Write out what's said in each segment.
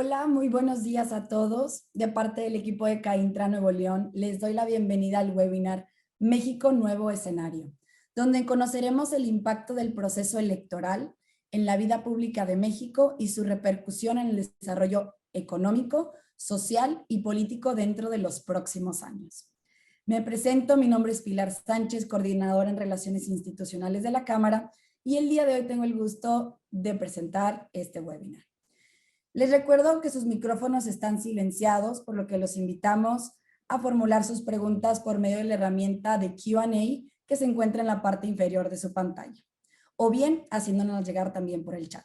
Hola, muy buenos días a todos. De parte del equipo de CAINTRA Nuevo León, les doy la bienvenida al webinar México Nuevo Escenario, donde conoceremos el impacto del proceso electoral en la vida pública de México y su repercusión en el desarrollo económico, social y político dentro de los próximos años. Me presento, mi nombre es Pilar Sánchez, coordinadora en Relaciones Institucionales de la Cámara, y el día de hoy tengo el gusto de presentar este webinar. Les recuerdo que sus micrófonos están silenciados, por lo que los invitamos a formular sus preguntas por medio de la herramienta de Q&A que se encuentra en la parte inferior de su pantalla, o bien haciéndonos llegar también por el chat.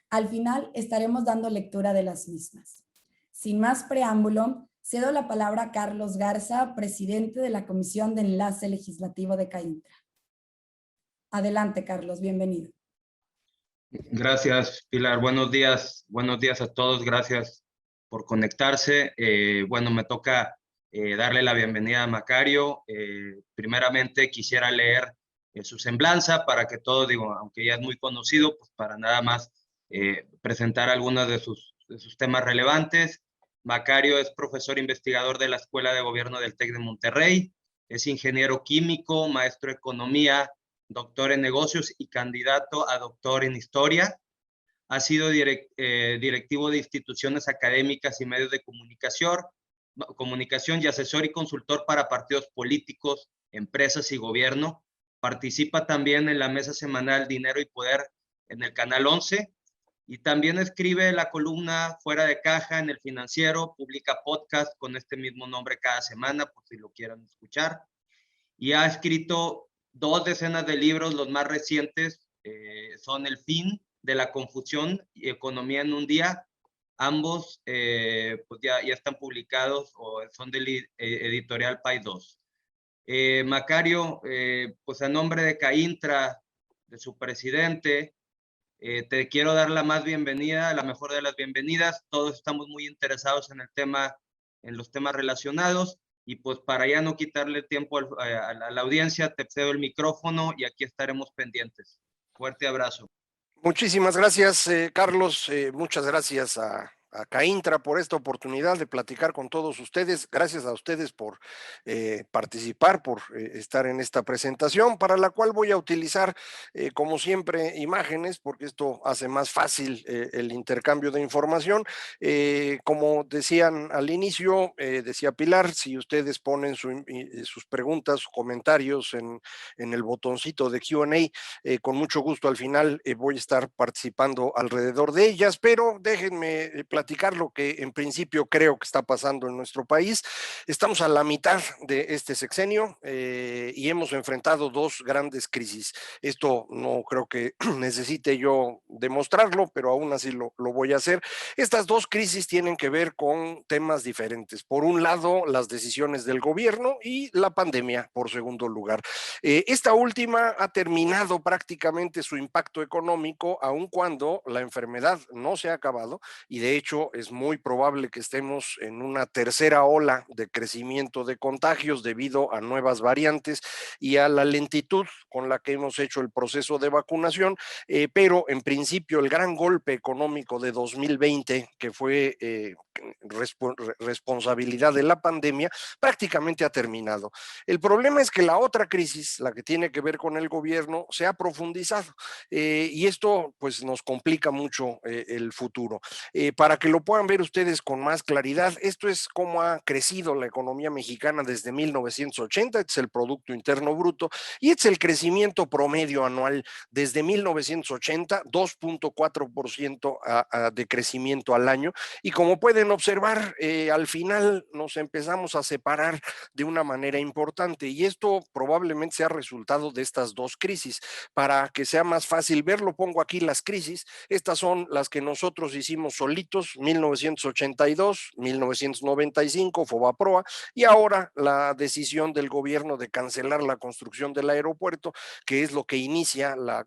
Al final estaremos dando lectura de las mismas. Sin más preámbulo, cedo la palabra a Carlos Garza, presidente de la Comisión de Enlace Legislativo de CAINTRA. Adelante, Carlos, bienvenido. Gracias, Pilar. Buenos días a todos. Gracias por conectarse. Bueno, me toca darle la bienvenida a Macario. Primeramente quisiera leer su semblanza para que todos, aunque ya es muy conocido, pues para nada más presentar algunos de sus temas relevantes. Macario es profesor investigador de la Escuela de Gobierno del TEC de Monterrey. Es ingeniero químico, maestro de economía, doctor en negocios y candidato a doctor en historia. Ha sido directivo de instituciones académicas y medios de comunicación y asesor y consultor para partidos políticos, empresas y gobierno. Participa también en la mesa semanal Dinero y Poder en el Canal 11 y también escribe la columna Fuera de Caja en El Financiero, publica podcast con este mismo nombre cada semana por si lo quieran escuchar, y ha escrito 2 decenas de libros. Los más recientes son El fin de la confusión y Economía en un día. Ambos pues ya están publicados o son del editorial Paidós. Macario, pues a nombre de CAINTRA, de su presidente, te quiero dar la mejor de las bienvenidas. Todos estamos muy interesados en los temas relacionados. Y pues para ya no quitarle tiempo a la audiencia, te cedo el micrófono y aquí estaremos pendientes. Fuerte abrazo. Muchísimas gracias, Carlos. Muchas gracias a CAINTRA por esta oportunidad de platicar con todos ustedes. Gracias a ustedes por participar, por estar en esta presentación, para la cual voy a utilizar, como siempre, imágenes, porque esto hace más fácil el intercambio de información. Como decían al inicio, decía Pilar, si ustedes ponen sus preguntas o comentarios en el botoncito de Q&A, con mucho gusto al final voy a estar participando alrededor de ellas, pero déjenme platicar lo que en principio creo que está pasando en nuestro país. Estamos a la mitad de este sexenio y hemos enfrentado 2 grandes crisis. Esto no creo que necesite yo demostrarlo, pero aún así lo voy a hacer. Estas 2 crisis tienen que ver con temas diferentes. Por un lado, las decisiones del gobierno y la pandemia, por segundo lugar. Esta última ha terminado prácticamente su impacto económico, aun cuando la enfermedad no se ha acabado, y de hecho es muy probable que estemos en una tercera ola de crecimiento de contagios debido a nuevas variantes y a la lentitud con la que hemos hecho el proceso de vacunación, pero en principio el gran golpe económico de 2020, que fue responsabilidad de la pandemia, prácticamente ha terminado. El problema es que la otra crisis, la que tiene que ver con el gobierno, se ha profundizado y esto pues nos complica mucho el futuro. Para que lo puedan ver ustedes con más claridad, esto es cómo ha crecido la economía mexicana desde 1980, este es el Producto Interno Bruto y este es el crecimiento promedio anual desde 1980, 2.4% de crecimiento al año, y como pueden observar, al final nos empezamos a separar de una manera importante y esto probablemente sea resultado de estas 2 crisis. Para que sea más fácil verlo, pongo aquí las crisis. Estas son las que nosotros hicimos solitos: 1982, 1995, Fobaproa, y ahora la decisión del gobierno de cancelar la construcción del aeropuerto, que es lo que inicia la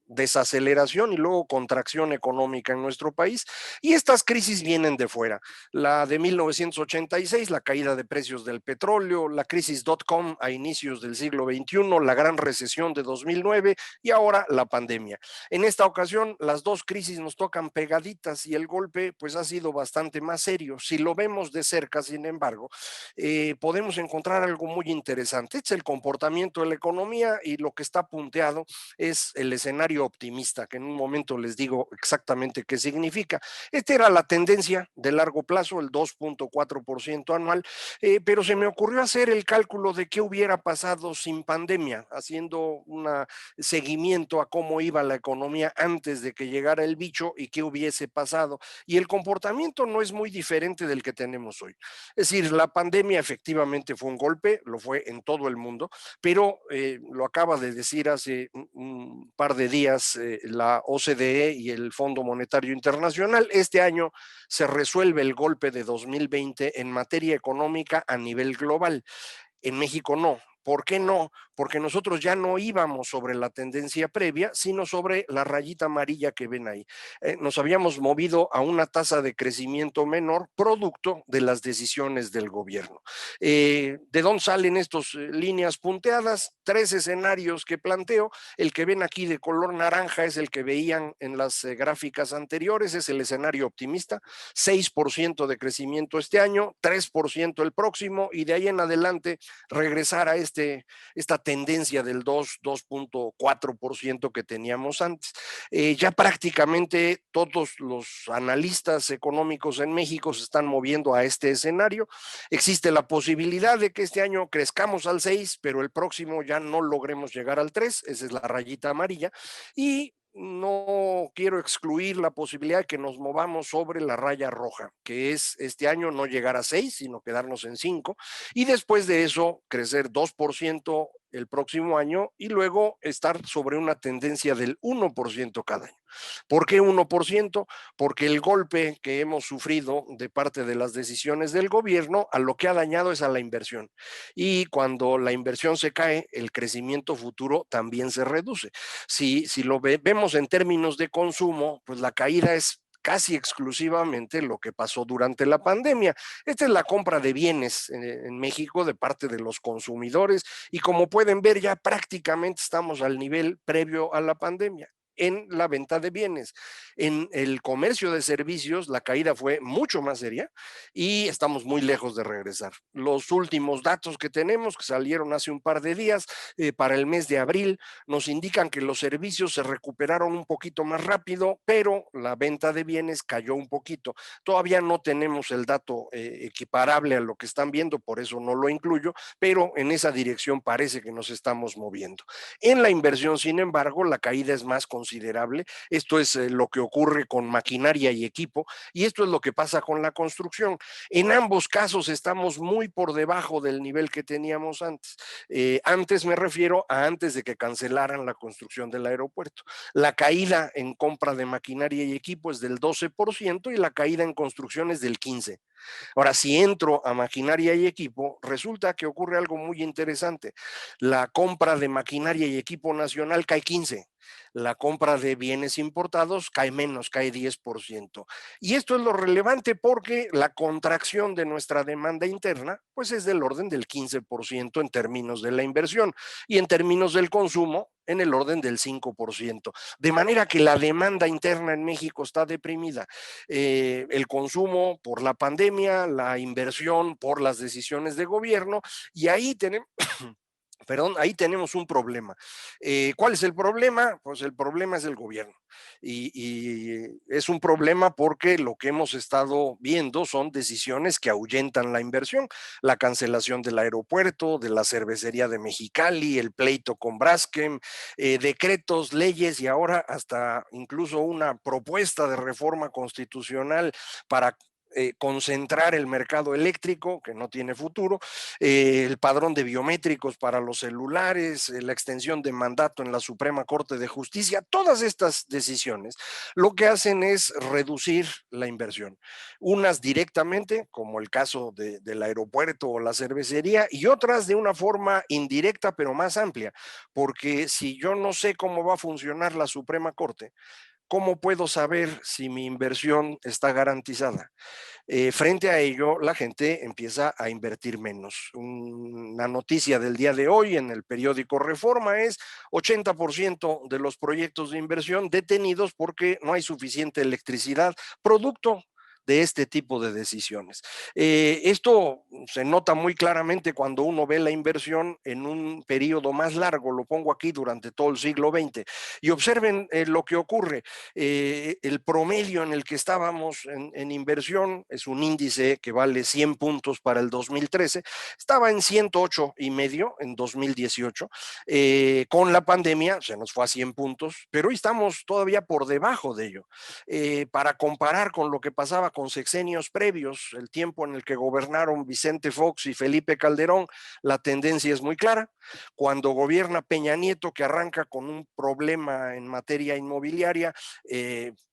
desaceleración y luego contracción económica en nuestro país. Y estas crisis vienen de fuera. fuera. La de 1986, la caída de precios del petróleo, la crisis .com a inicios del siglo XXI, la gran recesión de 2009 y ahora la pandemia. En esta ocasión, las dos crisis nos tocan pegaditas y el golpe pues ha sido bastante más serio. Si lo vemos de cerca, sin embargo, podemos encontrar algo muy interesante. Este es el comportamiento de la economía y lo que está punteado es el escenario optimista, que en un momento les digo exactamente qué significa. Esta era la tendencia de largo plazo, el 2.4% anual, pero se me ocurrió hacer el cálculo de qué hubiera pasado sin pandemia, haciendo un seguimiento a cómo iba la economía antes de que llegara el bicho y qué hubiese pasado. Y el comportamiento no es muy diferente del que tenemos hoy. Es decir, la pandemia efectivamente fue un golpe, lo fue en todo el mundo, pero lo acaba de decir hace un par de días la OCDE y el Fondo Monetario Internacional. Este año se resuelve el golpe de 2020 en materia económica a nivel global. En México no. ¿Por qué no? Porque nosotros ya no íbamos sobre la tendencia previa, sino sobre la rayita amarilla que ven ahí. Nos habíamos movido a una tasa de crecimiento menor, producto de las decisiones del gobierno. ¿De dónde salen estas líneas punteadas? Tres escenarios que planteo. El que ven aquí de color naranja es el que veían en las gráficas anteriores, es el escenario optimista, 6% de crecimiento este año, 3% el próximo, y de ahí en adelante regresar a esta tendencia del 2.4% que teníamos antes. Ya prácticamente todos los analistas económicos en México se están moviendo a este escenario. Existe la posibilidad de que este año crezcamos al 6, pero el próximo ya no logremos llegar al 3, esa es la rayita amarilla, y no quiero excluir la posibilidad de que nos movamos sobre la raya roja, que es este año no llegar a 6, sino quedarnos en 5, y después de eso crecer 2% el próximo año y luego estar sobre una tendencia del 1% cada año. ¿Por qué 1%? Porque el golpe que hemos sufrido de parte de las decisiones del gobierno a lo que ha dañado es a la inversión. Y cuando la inversión se cae, el crecimiento futuro también se reduce. Si lo vemos en términos de consumo, pues la caída es casi exclusivamente lo que pasó durante la pandemia. Esta es la compra de bienes en México de parte de los consumidores y como pueden ver ya prácticamente estamos al nivel previo a la pandemia en la venta de bienes. En el comercio de servicios la caída fue mucho más seria y estamos muy lejos de regresar. Los últimos datos que tenemos, que salieron hace un par de días, para el mes de abril, nos indican que los servicios se recuperaron un poquito más rápido, pero la venta de bienes cayó un poquito. Todavía no tenemos el dato equiparable a lo que están viendo, por eso no lo incluyo, pero en esa dirección parece que nos estamos moviendo. En la inversión, sin embargo, la caída es más considerable. Esto es lo que ocurre con maquinaria y equipo, y esto es lo que pasa con la construcción. En ambos casos estamos muy por debajo del nivel que teníamos antes. Antes me refiero a antes de que cancelaran la construcción del aeropuerto. La caída en compra de maquinaria y equipo es del 12% y la caída en construcción es del 15%. Ahora, si entro a maquinaria y equipo, resulta que ocurre algo muy interesante. La compra de maquinaria y equipo nacional cae 15%. La compra de bienes importados cae menos, cae 10%. Y esto es lo relevante porque la contracción de nuestra demanda interna pues es del orden del 15% en términos de la inversión y en términos del consumo en el orden del 5%. De manera que la demanda interna en México está deprimida. El consumo por la pandemia, la inversión por las decisiones de gobierno, y ahí tenemos... Perdón, ahí tenemos un problema. ¿Cuál es el problema? Pues el problema es el gobierno. Y es un problema porque lo que hemos estado viendo son decisiones que ahuyentan la inversión. La cancelación del aeropuerto, de la cervecería de Mexicali, el pleito con Braskem, decretos, leyes y ahora hasta incluso una propuesta de reforma constitucional para concentrar el mercado eléctrico, que no tiene futuro, el padrón de biométricos para los celulares, la extensión de mandato en la Suprema Corte de Justicia, todas estas decisiones lo que hacen es reducir la inversión. Unas directamente, como el caso del aeropuerto o la cervecería, y otras de una forma indirecta pero más amplia, porque si yo no sé cómo va a funcionar la Suprema Corte, ¿cómo puedo saber si mi inversión está garantizada? Frente a ello, la gente empieza a invertir menos. Una noticia del día de hoy en el periódico Reforma es 80% de los proyectos de inversión detenidos porque no hay suficiente electricidad, producto de este tipo de decisiones. Esto se nota muy claramente cuando uno ve la inversión en un periodo más largo, lo pongo aquí durante todo el siglo XX, y observen lo que ocurre. El promedio en el que estábamos en inversión es un índice que vale 100 puntos para el 2013, estaba en 108,5 en 2018, con la pandemia se nos fue a 100 puntos, pero hoy estamos todavía por debajo de ello. Para comparar con lo que pasaba con sexenios previos, el tiempo en el que gobernaron Vicente Fox y Felipe Calderón, la tendencia es muy clara. Cuando gobierna Peña Nieto, que arranca con un problema en materia inmobiliaria,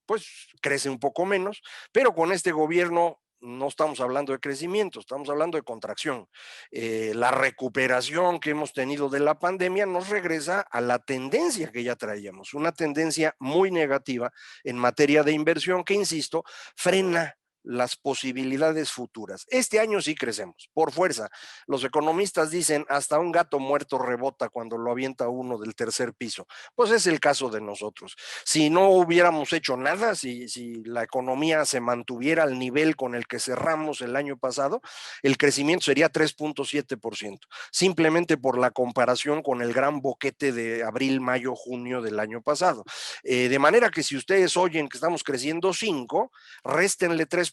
pues crece un poco menos, pero con este gobierno no estamos hablando de crecimiento, estamos hablando de contracción. La recuperación que hemos tenido de la pandemia nos regresa a la tendencia que ya traíamos, una tendencia muy negativa en materia de inversión que, insisto, frena las posibilidades futuras. Este año sí crecemos, por fuerza. Los economistas dicen hasta un gato muerto rebota cuando lo avienta uno del tercer piso. Pues es el caso de nosotros. Si no hubiéramos hecho nada, si la economía se mantuviera al nivel con el que cerramos el año pasado, el crecimiento sería 3.7%, simplemente por la comparación con el gran boquete de abril, mayo, junio del año pasado. De manera que si ustedes oyen que estamos creciendo 5, réstenle 3.7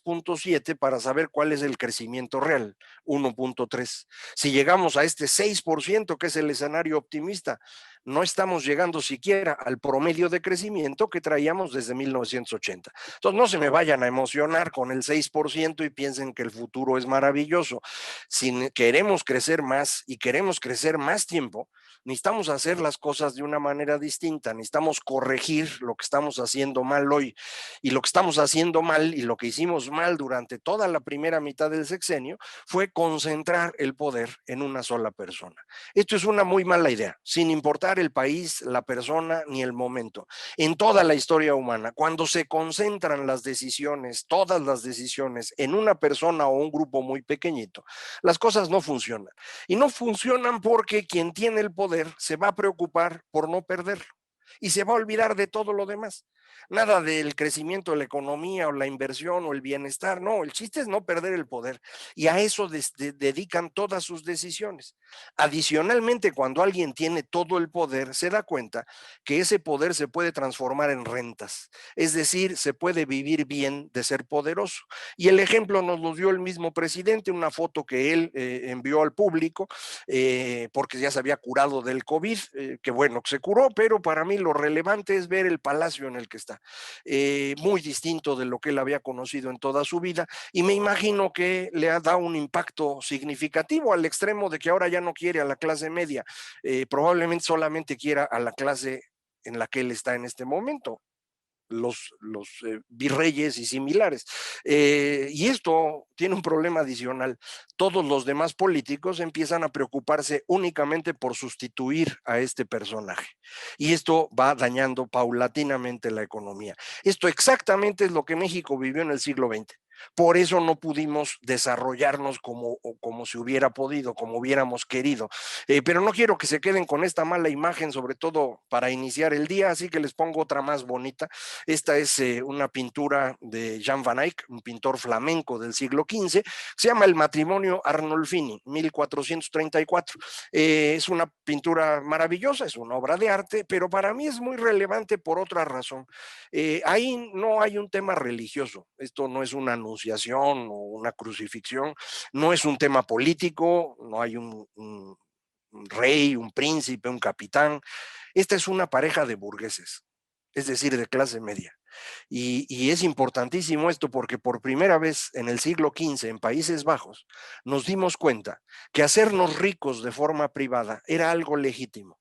para saber cuál es el crecimiento real, 1.3. Si llegamos a este 6%, que es el escenario optimista, no estamos llegando siquiera al promedio de crecimiento que traíamos desde 1980. Entonces no se me vayan a emocionar con el 6% y piensen que el futuro es maravilloso. Si queremos crecer más y queremos crecer más tiempo, necesitamos hacer las cosas de una manera distinta, necesitamos corregir lo que estamos haciendo mal hoy. Y lo que estamos haciendo mal y lo que hicimos mal durante toda la primera mitad del sexenio fue concentrar el poder en una sola persona. Esto es una muy mala idea, sin importar el país, la persona ni el momento. En toda la historia humana, cuando se concentran las decisiones, todas las decisiones, en una persona o un grupo muy pequeñito, las cosas no funcionan. Y no funcionan porque quien tiene el poder se va a preocupar por no perderlo y se va a olvidar de todo lo demás. Nada del crecimiento de la economía o la inversión o el bienestar, no, el chiste es no perder el poder y a eso dedican todas sus decisiones. Adicionalmente, cuando alguien tiene todo el poder, se da cuenta que ese poder se puede transformar en rentas, es decir, se puede vivir bien de ser poderoso. Y el ejemplo nos lo dio el mismo presidente, una foto que él envió al público, porque ya se había curado del COVID, que bueno, que se curó, pero para mí lo relevante es ver el palacio en el que está, muy distinto de lo que él había conocido en toda su vida, y me imagino que le ha dado un impacto significativo al extremo de que ahora ya no quiere a la clase media, probablemente solamente quiera a la clase en la que él está en este momento, los virreyes y similares. Y esto tiene un problema adicional. Todos los demás políticos empiezan a preocuparse únicamente por sustituir a este personaje. Y esto va dañando paulatinamente la economía. Esto exactamente es lo que México vivió en el siglo XX. Por eso no pudimos desarrollarnos como se hubiera podido, como hubiéramos querido. Pero no quiero que se queden con esta mala imagen, sobre todo para iniciar el día, así que les pongo otra más bonita. Esta es una pintura de Jan van Eyck, un pintor flamenco del siglo XV, se llama El matrimonio Arnolfini, 1434. Es una pintura maravillosa, es una obra de arte, pero para mí es muy relevante por otra razón. Ahí no hay un tema religioso, esto no es una anunciación o una crucifixión, no es un tema político, no hay un rey, un príncipe, un capitán. Esta es una pareja de burgueses, es decir, de clase media. Y es importantísimo esto porque por primera vez en el siglo XV en Países Bajos nos dimos cuenta que hacernos ricos de forma privada era algo legítimo.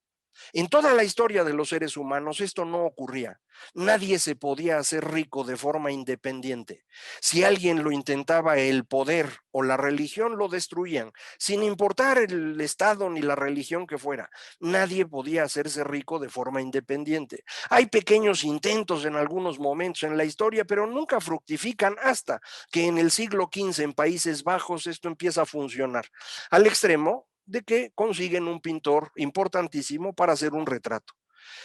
En toda la historia de los seres humanos esto no ocurría. Nadie se podía hacer rico de forma independiente. Si alguien lo intentaba, el poder o la religión lo destruían, sin importar el estado ni la religión que fuera. Nadie podía hacerse rico de forma independiente. Hay pequeños intentos en algunos momentos en la historia, pero nunca fructifican hasta que en el siglo XV en Países Bajos esto empieza a funcionar, al extremo de que consiguen un pintor importantísimo para hacer un retrato.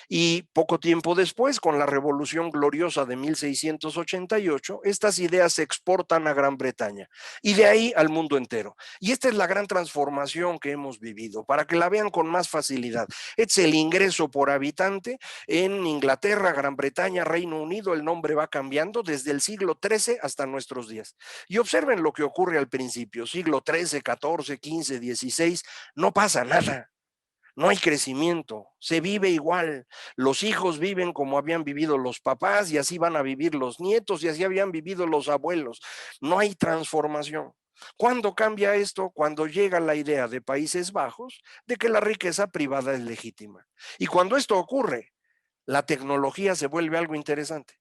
Y poco tiempo después, con la Revolución Gloriosa de 1688, estas ideas se exportan a Gran Bretaña y de ahí al mundo entero. Y esta es la gran transformación que hemos vivido, para que la vean con más facilidad. Este es el ingreso por habitante en Inglaterra, Gran Bretaña, Reino Unido. El nombre va cambiando desde el siglo XIII hasta nuestros días. Y observen lo que ocurre al principio, siglo XIII, XIV, XV, XVI, no pasa nada. No hay crecimiento, se vive igual. Los hijos viven como habían vivido los papás y así van a vivir los nietos y así habían vivido los abuelos. No hay transformación. ¿Cuándo cambia esto? Cuando llega la idea de Países Bajos de que la riqueza privada es legítima. Y cuando esto ocurre, la tecnología se vuelve algo interesante.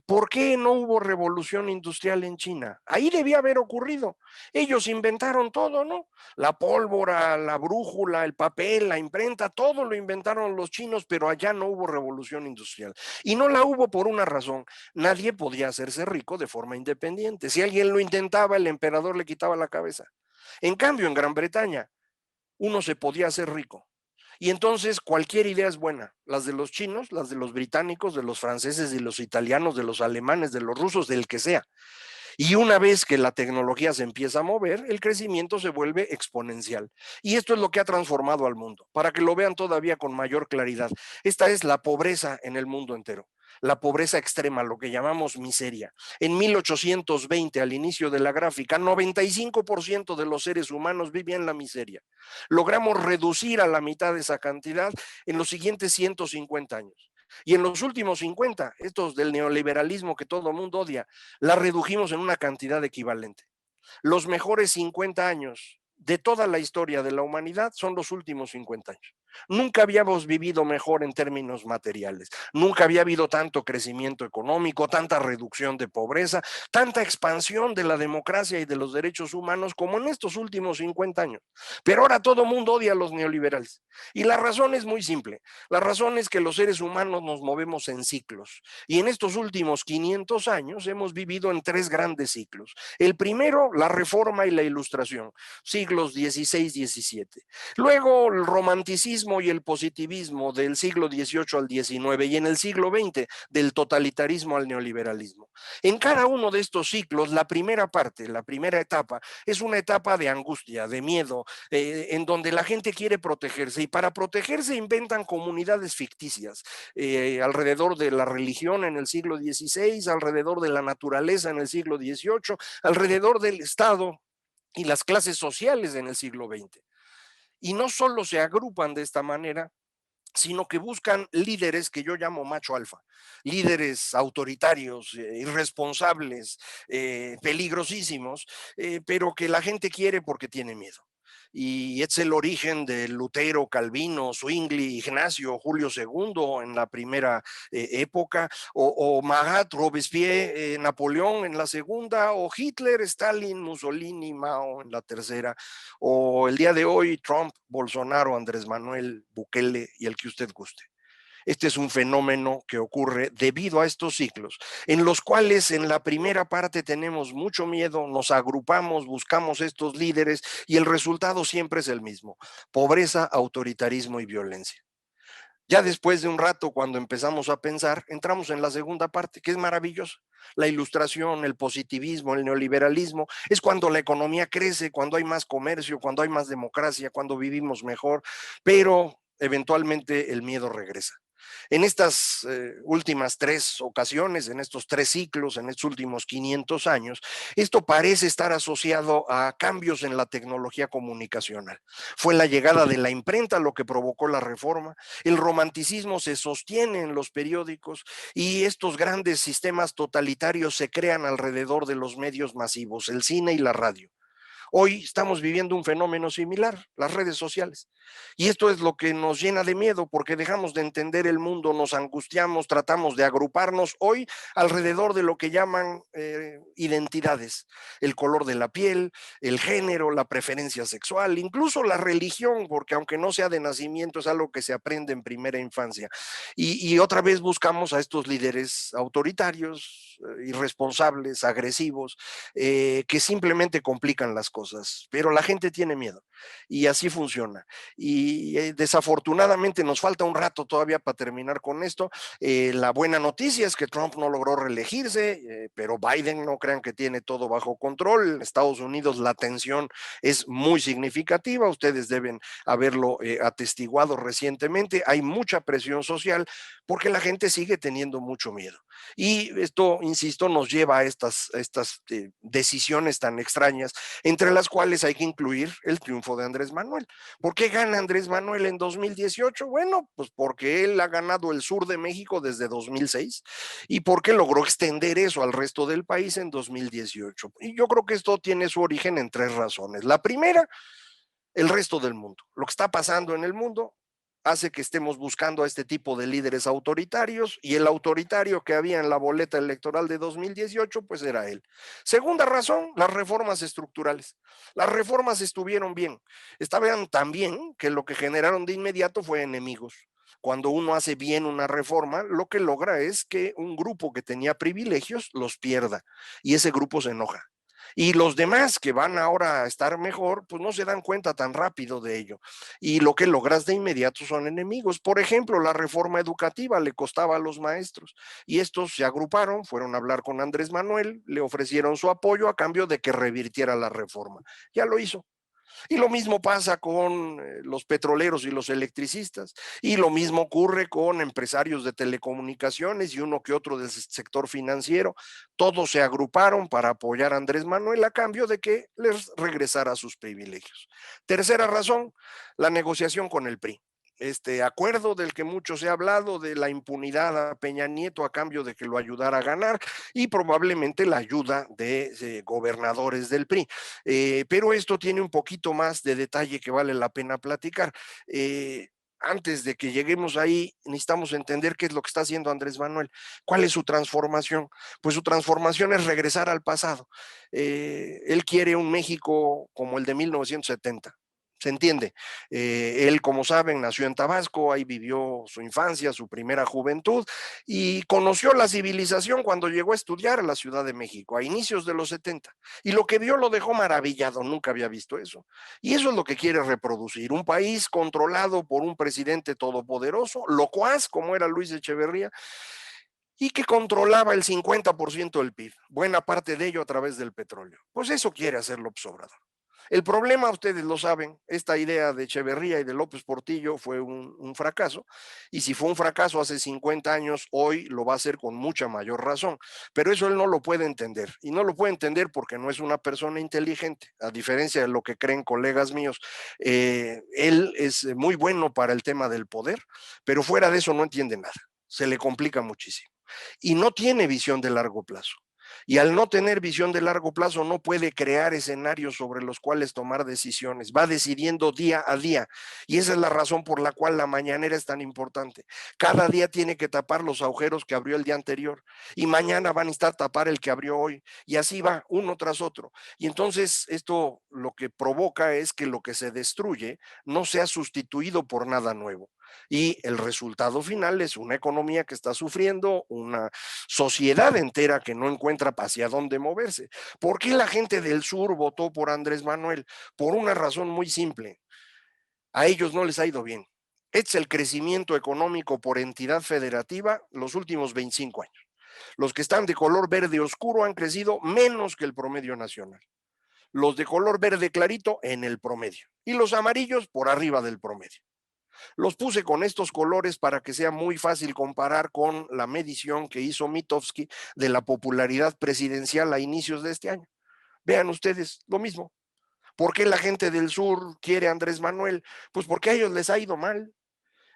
¿Por qué no hubo revolución industrial en China? Ahí debía haber ocurrido. Ellos inventaron todo, ¿no? La pólvora, la brújula, el papel, la imprenta, todo lo inventaron los chinos, pero allá no hubo revolución industrial. Y no la hubo por una razón. Nadie podía hacerse rico de forma independiente. Si alguien lo intentaba, el emperador le quitaba la cabeza. En cambio, en Gran Bretaña, uno se podía hacer rico. Y entonces cualquier idea es buena, las de los chinos, las de los británicos, de los franceses, de los italianos, de los alemanes, de los rusos, del que sea. Y una vez que la tecnología se empieza a mover, el crecimiento se vuelve exponencial. Y esto es lo que ha transformado al mundo, para que lo vean todavía con mayor claridad. Esta es la pobreza en el mundo entero. La pobreza extrema, lo que llamamos miseria. En 1820, al inicio de la gráfica, 95% de los seres humanos vivían en la miseria. Logramos reducir a la mitad de esa cantidad en los siguientes 150 años. Y en los últimos 50, estos del neoliberalismo que todo el mundo odia, la redujimos en una cantidad equivalente. Los mejores 50 años de toda la historia de la humanidad son los últimos 50 años. Nunca habíamos vivido mejor en términos materiales, nunca había habido tanto crecimiento económico, tanta reducción de pobreza, tanta expansión de la democracia y de los derechos humanos como en estos últimos 50 años. Pero ahora todo el mundo odia a los neoliberales. Y la razón es muy simple. La razón es que los seres humanos nos movemos en ciclos. Y en estos últimos 500 años hemos vivido en 3 grandes ciclos. El primero, la Reforma y la Ilustración, siglos XVI, XVII. Luego, el romanticismo y el positivismo del siglo XVIII al XIX, y en el siglo XX del totalitarismo al neoliberalismo. En cada uno de estos ciclos, la primera parte, la primera etapa, es una etapa de angustia, de miedo, en donde la gente quiere protegerse, y para protegerse inventan comunidades ficticias alrededor de la religión en el siglo XVI, alrededor de la naturaleza en el siglo XVIII, alrededor del Estado y las clases sociales en el siglo XX. Y no solo se agrupan de esta manera, sino que buscan líderes que yo llamo macho alfa, líderes autoritarios, irresponsables, peligrosísimos, pero que la gente quiere porque tiene miedo. Y es el origen de Lutero, Calvino, Zwingli, Ignacio, Julio II en la primera época, o Marat, Robespierre, Napoleón en la segunda, o Hitler, Stalin, Mussolini, Mao en la tercera, o el día de hoy Trump, Bolsonaro, Andrés Manuel, Bukele y el que usted guste. Este es un fenómeno que ocurre debido a estos ciclos, en los cuales en la primera parte tenemos mucho miedo, nos agrupamos, buscamos estos líderes y el resultado siempre es el mismo: pobreza, autoritarismo y violencia. Ya después de un rato, cuando empezamos a pensar, entramos en la segunda parte, que es maravillosa. La ilustración, el positivismo, el neoliberalismo, es cuando la economía crece, cuando hay más comercio, cuando hay más democracia, cuando vivimos mejor, pero eventualmente el miedo regresa. En estas últimas 3 ocasiones, en estos 3 ciclos, en estos últimos 500 años, esto parece estar asociado a cambios en la tecnología comunicacional. Fue la llegada de la imprenta lo que provocó la reforma, el romanticismo se sostiene en los periódicos y estos grandes sistemas totalitarios se crean alrededor de los medios masivos, el cine y la radio. Hoy estamos viviendo un fenómeno similar, las redes sociales. Y esto es lo que nos llena de miedo, porque dejamos de entender el mundo, nos angustiamos, tratamos de agruparnos hoy alrededor de lo que llaman identidades, el color de la piel, el género, la preferencia sexual, incluso la religión, porque aunque no sea de nacimiento, es algo que se aprende en primera infancia. Y otra vez buscamos a estos líderes autoritarios, irresponsables, agresivos, que simplemente complican las cosas, pero la gente tiene miedo y así funciona. Y desafortunadamente nos falta un rato todavía para terminar con esto. La buena noticia es que Trump no logró reelegirse, pero Biden no crean que tiene todo bajo control. En Estados Unidos la tensión es muy significativa, ustedes deben haberlo atestiguado recientemente. Hay mucha presión social porque la gente sigue teniendo mucho miedo. Y esto, insisto, nos lleva a estas decisiones tan extrañas, entre las cuales hay que incluir el triunfo de Andrés Manuel. ¿Por qué gana Andrés Manuel en 2018? Bueno, pues porque él ha ganado el sur de México desde 2006 y porque logró extender eso al resto del país en 2018. Y yo creo que esto tiene su origen en tres razones. La primera, el resto del mundo. Lo que está pasando en el mundo hace que estemos buscando a este tipo de líderes autoritarios y el autoritario que había en la boleta electoral de 2018, pues era él. Segunda razón, las reformas estructurales. Las reformas estuvieron bien. Estaban tan bien que lo que generaron de inmediato fue enemigos. Cuando uno hace bien una reforma, lo que logra es que un grupo que tenía privilegios los pierda y ese grupo se enoja. Y los demás que van ahora a estar mejor, pues no se dan cuenta tan rápido de ello. Y lo que logras de inmediato son enemigos. Por ejemplo, la reforma educativa le costaba a los maestros y estos se agruparon, fueron a hablar con Andrés Manuel, le ofrecieron su apoyo a cambio de que revirtiera la reforma. Ya lo hizo. Y lo mismo pasa con los petroleros y los electricistas. Y lo mismo ocurre con empresarios de telecomunicaciones y uno que otro del sector financiero. Todos se agruparon para apoyar a Andrés Manuel a cambio de que les regresara sus privilegios. Tercera razón, la negociación con el PRI. Este acuerdo del que mucho se ha hablado, de la impunidad a Peña Nieto a cambio de que lo ayudara a ganar y probablemente la ayuda de gobernadores del PRI. Pero esto tiene un poquito más de detalle que vale la pena platicar. Antes de que lleguemos ahí, necesitamos entender qué es lo que está haciendo Andrés Manuel. ¿Cuál es su transformación? Pues su transformación es regresar al pasado. Él quiere un México como el de 1970. ¿Se entiende? Él, como saben, nació en Tabasco, ahí vivió su infancia, su primera juventud, y conoció la civilización cuando llegó a estudiar a la Ciudad de México, a inicios de los 70. Y lo que vio lo dejó maravillado, nunca había visto eso. Y eso es lo que quiere reproducir, un país controlado por un presidente todopoderoso, locuaz como era Luis Echeverría, y que controlaba el 50% del PIB, buena parte de ello a través del petróleo. Pues eso quiere hacer López Obrador. El problema, ustedes lo saben, esta idea de Echeverría y de López Portillo fue un fracaso, y si fue un fracaso hace 50 años, hoy lo va a hacer con mucha mayor razón, pero eso él no lo puede entender, y no lo puede entender porque no es una persona inteligente, a diferencia de lo que creen colegas míos. Él es muy bueno para el tema del poder, pero fuera de eso no entiende nada, se le complica muchísimo, y no tiene visión de largo plazo. Y al no tener visión de largo plazo no puede crear escenarios sobre los cuales tomar decisiones, va decidiendo día a día y esa es la razón por la cual la mañanera es tan importante. Cada día tiene que tapar los agujeros que abrió el día anterior y mañana van a necesitar tapar el que abrió hoy y así va uno tras otro. Y entonces esto lo que provoca es que lo que se destruye no sea sustituido por nada nuevo. Y el resultado final es una economía que está sufriendo, una sociedad entera que no encuentra hacia dónde moverse. ¿Por qué la gente del sur votó por Andrés Manuel? Por una razón muy simple. A ellos no les ha ido bien. Es el crecimiento económico por entidad federativa los últimos 25 años. Los que están de color verde oscuro han crecido menos que el promedio nacional. Los de color verde clarito en el promedio. Y los amarillos por arriba del promedio. Los puse con estos colores para que sea muy fácil comparar con la medición que hizo Mitofsky de la popularidad presidencial a inicios de este año. Vean ustedes lo mismo. ¿Por qué la gente del sur quiere a Andrés Manuel? Pues porque a ellos les ha ido mal.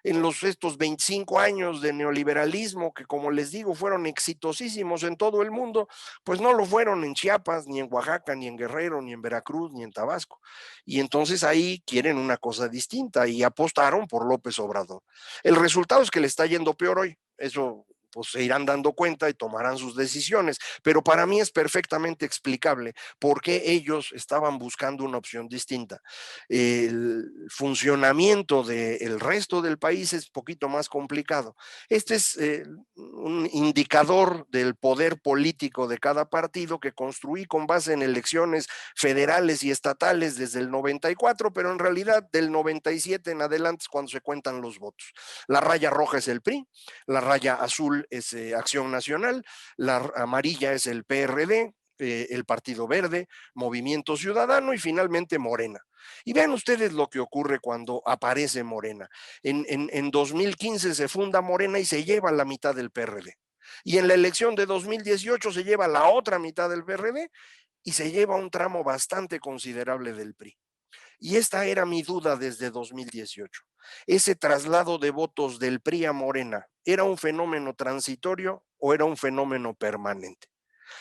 estos 25 años de neoliberalismo que, como les digo, fueron exitosísimos en todo el mundo, pues no lo fueron en Chiapas, ni en Oaxaca, ni en Guerrero, ni en Veracruz, ni en Tabasco. Y entonces ahí quieren una cosa distinta y apostaron por López Obrador. El resultado es que le está yendo peor hoy. Eso pues se irán dando cuenta y tomarán sus decisiones, pero para mí es perfectamente explicable por qué ellos estaban buscando una opción distinta. El funcionamiento del resto del país es poquito más complicado. Este es un indicador del poder político de cada partido que construí con base en elecciones federales y estatales desde el 94, pero en realidad del 97 en adelante es cuando se cuentan los votos. La raya roja es el PRI, la raya azul es Acción Nacional, la amarilla es el PRD, el Partido Verde, Movimiento Ciudadano y finalmente Morena. Y vean ustedes lo que ocurre cuando aparece Morena. En 2015 se funda Morena y se lleva la mitad del PRD. Y en la elección de 2018 se lleva la otra mitad del PRD y se lleva un tramo bastante considerable del PRI. Y esta era mi duda desde 2018. ¿Ese traslado de votos del PRI a Morena era un fenómeno transitorio o era un fenómeno permanente?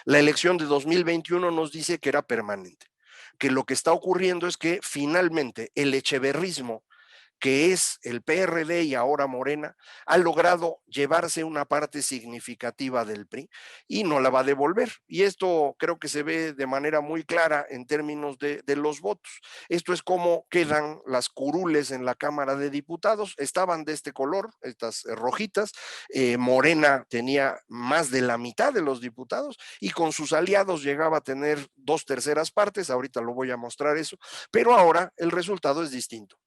La elección de 2021 nos dice que era permanente, que lo que está ocurriendo es que finalmente el echeverrismo, que es el PRD y ahora Morena, ha logrado llevarse una parte significativa del PRI y no la va a devolver. Y esto creo que se ve de manera muy clara en términos de los votos. Esto es cómo quedan las curules en la Cámara de Diputados. Estaban de este color, estas rojitas. Morena tenía más de la mitad de los diputados y con sus aliados llegaba a tener 2/3 partes. Ahorita lo voy a mostrar eso, pero ahora el resultado es distinto.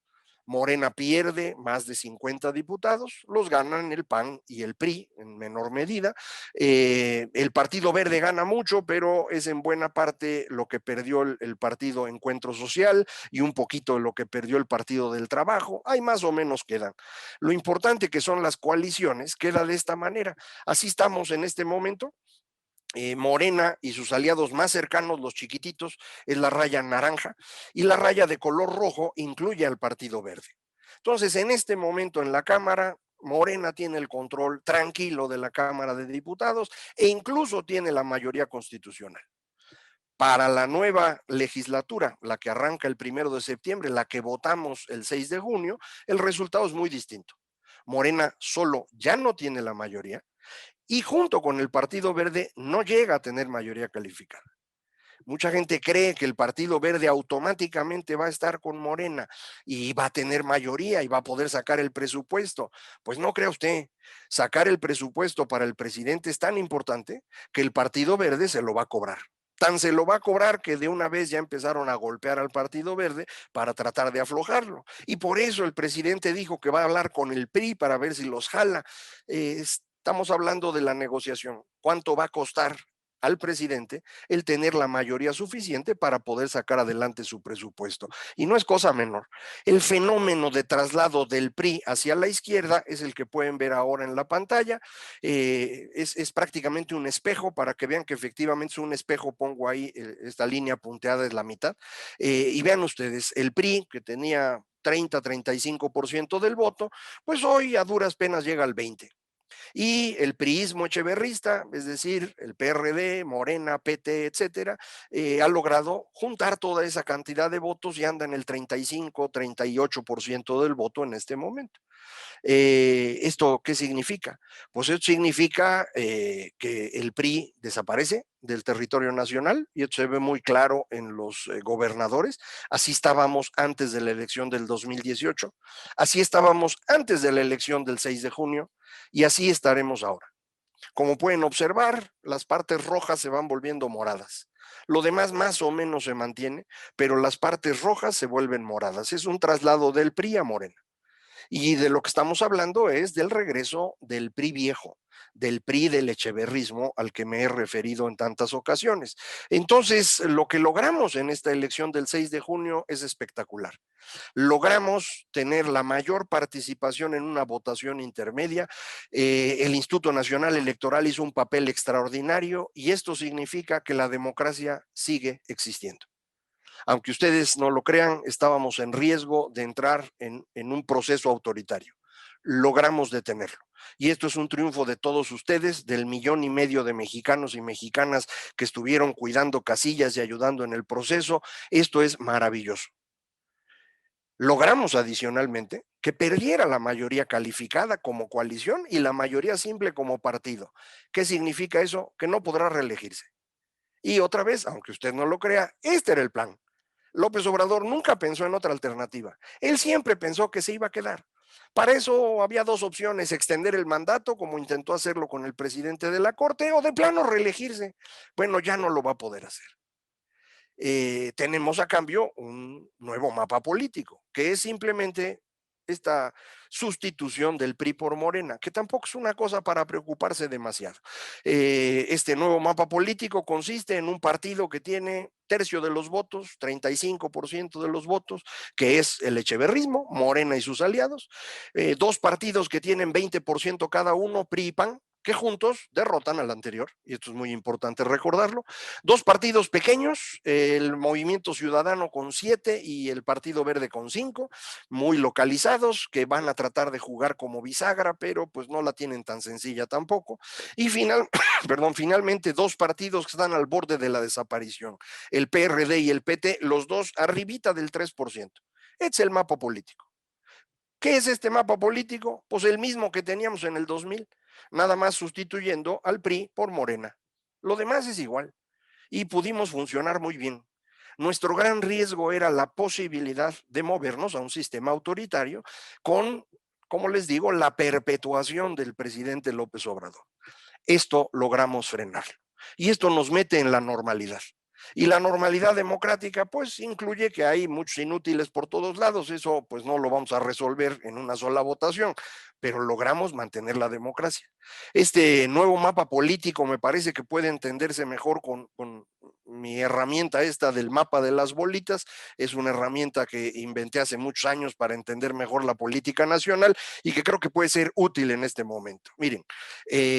Morena pierde más de 50 diputados, los ganan el PAN y el PRI en menor medida. El Partido Verde gana mucho, pero es en buena parte lo que perdió el Partido Encuentro Social y un poquito de lo que perdió el Partido del Trabajo. Ahí más o menos quedan. Lo importante que son las coaliciones queda de esta manera. Así estamos en este momento. Morena y sus aliados más cercanos, los chiquititos, es la raya naranja y la raya de color rojo incluye al Partido Verde. Entonces, en este momento en la Cámara, Morena tiene el control tranquilo de la Cámara de Diputados e incluso tiene la mayoría constitucional. Para la nueva legislatura, la que arranca el 1 de septiembre, la que votamos el 6 de junio, el resultado es muy distinto. Morena solo ya no tiene la mayoría, y junto con el Partido Verde no llega a tener mayoría calificada. Mucha gente cree que el Partido Verde automáticamente va a estar con Morena y va a tener mayoría y va a poder sacar el presupuesto. Pues no crea usted, sacar el presupuesto para el presidente es tan importante que el Partido Verde se lo va a cobrar. Tan se lo va a cobrar que de una vez ya empezaron a golpear al Partido Verde para tratar de aflojarlo. Y por eso el presidente dijo que va a hablar con el PRI para ver si los jala. Estamos hablando de la negociación. ¿Cuánto va a costar al presidente el tener la mayoría suficiente para poder sacar adelante su presupuesto? Y no es cosa menor. El fenómeno de traslado del PRI hacia la izquierda es el que pueden ver ahora en la pantalla. Es prácticamente un espejo, para que vean que efectivamente es un espejo. Pongo ahí esta línea punteada, es la mitad. Y vean ustedes, el PRI, que tenía 30-35% del voto, pues hoy a duras penas llega al 20%. Y el priismo echeverrista, es decir, el PRD, Morena, PT, etcétera, ha logrado juntar toda esa cantidad de votos y anda en el 35-38% del voto en este momento. ¿Esto qué significa? Pues esto significa que el PRI desaparece del territorio nacional, y esto se ve muy claro en los gobernadores. Así estábamos antes de la elección del 2018, así estábamos antes de la elección del 6 de junio, y así estaremos ahora. Como pueden observar, las partes rojas se van volviendo moradas. Lo demás más o menos se mantiene, pero las partes rojas se vuelven moradas. Es un traslado del PRI a Morena. Y de lo que estamos hablando es del regreso del PRI viejo, del PRI del echeverrismo al que me he referido en tantas ocasiones. Entonces, lo que logramos en esta elección del 6 de junio es espectacular. Logramos tener la mayor participación en una votación intermedia. El Instituto Nacional Electoral hizo un papel extraordinario y esto significa que la democracia sigue existiendo. Aunque ustedes no lo crean, estábamos en riesgo de entrar en un proceso autoritario. logramos detenerlo. Y esto es un triunfo de todos ustedes, del 1,5 millones de mexicanos y mexicanas que estuvieron cuidando casillas y ayudando en el proceso. Esto es maravilloso. Logramos adicionalmente que perdiera la mayoría calificada como coalición y la mayoría simple como partido. ¿Qué significa eso? Que no podrá reelegirse. Y otra vez, aunque usted no lo crea, este era el plan. López Obrador nunca pensó en otra alternativa. Él siempre pensó que se iba a quedar. Para eso había dos opciones: extender el mandato, como intentó hacerlo con el presidente de la Corte, o de plano reelegirse. Bueno, ya no lo va a poder hacer. Tenemos a cambio un nuevo mapa político, que es simplemente esta sustitución del PRI por Morena, que tampoco es una cosa para preocuparse demasiado. Este nuevo mapa político consiste en un partido que tiene tercio de los votos, 35% de los votos, que es el echeverrismo, Morena y sus aliados, dos partidos que tienen 20% cada uno, PRI y PAN, que juntos derrotan al anterior, y esto es muy importante recordarlo. Dos partidos pequeños, el Movimiento Ciudadano con 7 y el Partido Verde con 5, muy localizados, que van a tratar de jugar como bisagra, pero pues no la tienen tan sencilla tampoco. Y finalmente dos partidos que están al borde de la desaparición, el PRD y el PT, los dos arribita del 3%. Este es el mapa político. ¿Qué es este mapa político? Pues el mismo que teníamos en el 2000, nada más sustituyendo al PRI por Morena. Lo demás es igual y pudimos funcionar muy bien. Nuestro gran riesgo era la posibilidad de movernos a un sistema autoritario con, como les digo, la perpetuación del presidente López Obrador. Esto logramos frenarlo y esto nos mete en la normalidad. Y la normalidad democrática pues incluye que hay muchos inútiles por todos lados. Eso pues no lo vamos a resolver en una sola votación, pero logramos mantener la democracia. Este nuevo mapa político me parece que puede entenderse mejor con mi herramienta esta del mapa de las bolitas. Es una herramienta que inventé hace muchos años para entender mejor la política nacional y que creo que puede ser útil en este momento. Miren,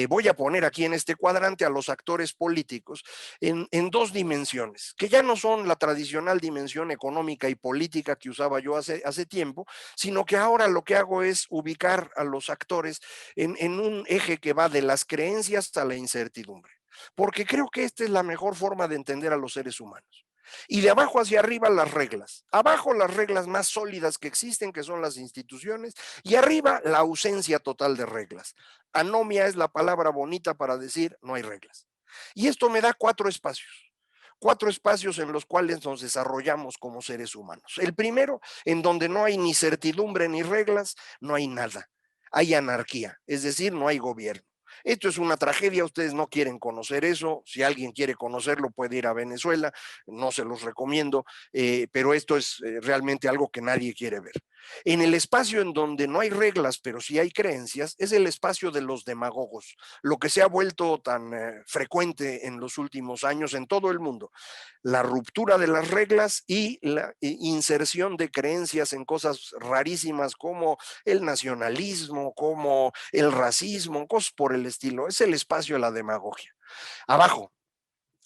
voy a poner aquí en este cuadrante a los actores políticos en dos dimensiones, que ya no son la tradicional dimensión económica y política que usaba yo hace tiempo, sino que ahora lo que hago es ubicar a los actores en un eje que va de las creencias a la incertidumbre, porque creo que esta es la mejor forma de entender a los seres humanos. Y de abajo hacia arriba las reglas. Abajo las reglas más sólidas que existen, que son las instituciones, y arriba la ausencia total de reglas. Anomia es la palabra bonita para decir no hay reglas. Y esto me da cuatro espacios en los cuales nos desarrollamos como seres humanos. El primero, en donde no hay ni certidumbre ni reglas, no hay nada. Hay anarquía, es decir, no hay gobierno. Esto es una tragedia, ustedes no quieren conocer eso. Si alguien quiere conocerlo puede ir a Venezuela, no se los recomiendo, pero esto es realmente algo que nadie quiere ver. En el espacio en donde no hay reglas, pero sí hay creencias, es el espacio de los demagogos, lo que se ha vuelto tan frecuente en los últimos años en todo el mundo. La ruptura de las reglas y la inserción de creencias en cosas rarísimas como el nacionalismo, como el racismo, cosas por el estilo. Es el espacio de la demagogia. Abajo,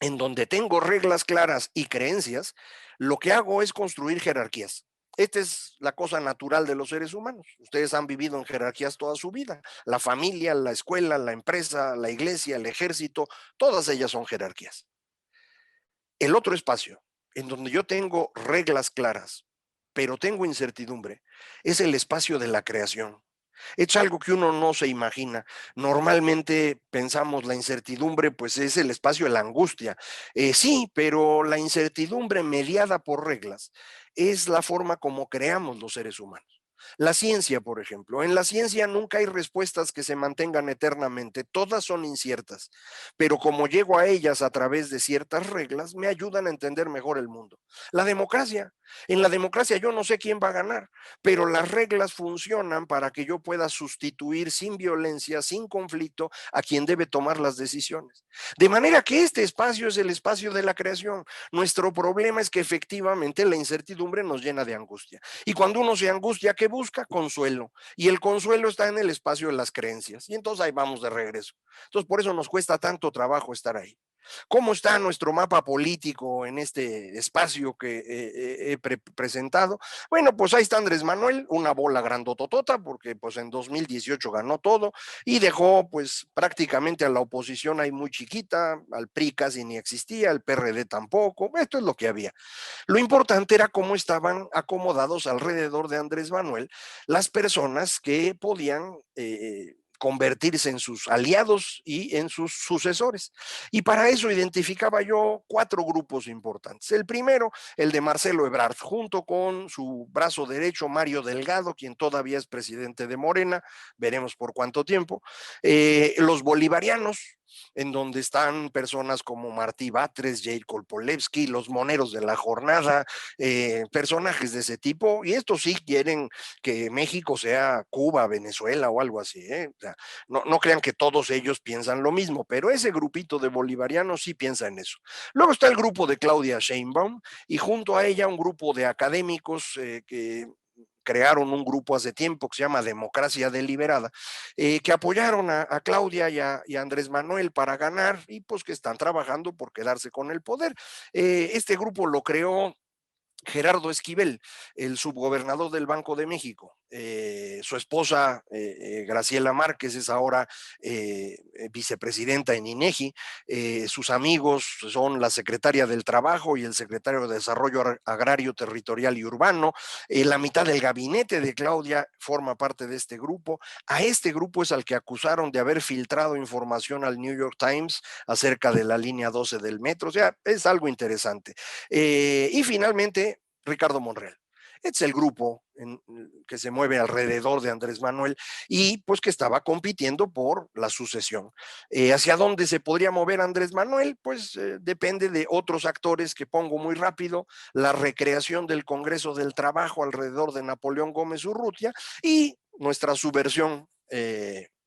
en donde tengo reglas claras y creencias, lo que hago es construir jerarquías. Esta es la cosa natural de los seres humanos. Ustedes han vivido en jerarquías toda su vida. La familia, la escuela, la empresa, la iglesia, el ejército, todas ellas son jerarquías. El otro espacio, en donde yo tengo reglas claras, pero tengo incertidumbre, es el espacio de la creación. Es algo que uno no se imagina. Normalmente pensamos la incertidumbre, pues es el espacio de la angustia. Sí, pero la incertidumbre mediada por reglas es la forma como creamos los seres humanos. La ciencia, por ejemplo. En la ciencia nunca hay respuestas que se mantengan eternamente, todas son inciertas, pero como llego a ellas a través de ciertas reglas, me ayudan a entender mejor el mundo. La democracia. En la democracia yo no sé quién va a ganar, pero las reglas funcionan para que yo pueda sustituir sin violencia, sin conflicto, a quien debe tomar las decisiones. De manera que este espacio es el espacio de la creación. Nuestro problema es que efectivamente la incertidumbre nos llena de angustia. Y cuando uno se angustia, ¿qué busca? Consuelo. Y el consuelo está en el espacio de las creencias. Y entonces ahí vamos de regreso. Entonces por eso nos cuesta tanto trabajo estar ahí. ¿Cómo está nuestro mapa político en este espacio que he presentado? Bueno, pues ahí está Andrés Manuel, una bola grandototota, porque pues en 2018 ganó todo y dejó pues prácticamente a la oposición ahí muy chiquita, al PRI casi ni existía, el PRD tampoco, esto es lo que había. Lo importante era cómo estaban acomodados alrededor de Andrés Manuel las personas que podían convertirse en sus aliados y en sus sucesores. Y para eso identificaba yo 4 grupos importantes. El primero, el de Marcelo Ebrard, junto con su brazo derecho, Mario Delgado, quien todavía es presidente de Morena, veremos por cuánto tiempo. Los bolivarianos, en donde están personas como Martí Batres, Jair Kolpolevsky, los moneros de la jornada, personajes de ese tipo, y estos sí quieren que México sea Cuba, Venezuela o algo así, ¿eh? O sea, no crean que todos ellos piensan lo mismo, pero ese grupito de bolivarianos sí piensa en eso. Luego está el grupo de Claudia Sheinbaum y junto a ella un grupo de académicos que crearon un grupo hace tiempo que se llama Democracia Deliberada, que apoyaron a Claudia y a Andrés Manuel para ganar y pues que están trabajando por quedarse con el poder. Este grupo lo creó Gerardo Esquivel, el subgobernador del Banco de México. Su esposa, Graciela Márquez, es ahora vicepresidenta en INEGI. Sus amigos son la secretaria del Trabajo y el secretario de Desarrollo Agrario, Territorial y Urbano. La mitad del gabinete de Claudia forma parte de este grupo. A este grupo es al que acusaron de haber filtrado información al New York Times acerca de la línea 12 del metro. O sea, es algo interesante. Y finalmente, Ricardo Monreal. Este es el grupo que se mueve alrededor de Andrés Manuel y pues que estaba compitiendo por la sucesión. ¿Hacia dónde se podría mover Andrés Manuel? Pues depende de otros actores que pongo muy rápido, la recreación del Congreso del Trabajo alrededor de Napoleón Gómez Urrutia y nuestra subversión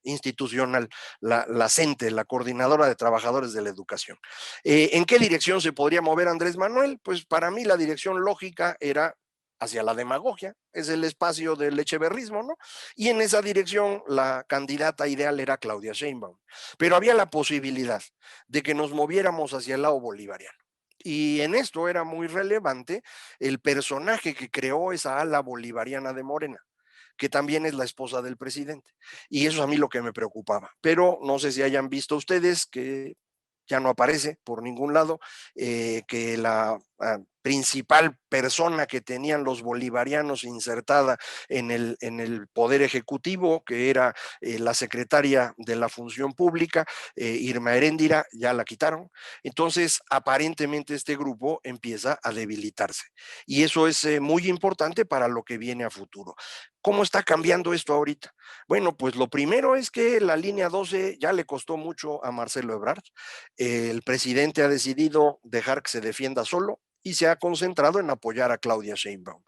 institucional, la CENTE, la Coordinadora de Trabajadores de la Educación. ¿En qué dirección se podría mover Andrés Manuel? Pues para mí la dirección lógica era hacia la demagogia, es el espacio del echeverrismo, ¿no? Y en esa dirección la candidata ideal era Claudia Sheinbaum, pero había la posibilidad de que nos moviéramos hacia el lado bolivariano. Y en esto era muy relevante el personaje que creó esa ala bolivariana de Morena, que también es la esposa del presidente. Y eso es a mí lo que me preocupaba. Pero no sé si hayan visto ustedes que ya no aparece por ningún lado, que la principal persona que tenían los bolivarianos insertada en el Poder Ejecutivo, que era la secretaria de la Función Pública, Irma Heréndira, ya la quitaron. Entonces, aparentemente este grupo empieza a debilitarse. Y eso es muy importante para lo que viene a futuro. ¿Cómo está cambiando esto ahorita? Bueno, pues lo primero es que la línea 12 ya le costó mucho a Marcelo Ebrard. El presidente ha decidido dejar que se defienda solo y se ha concentrado en apoyar a Claudia Sheinbaum,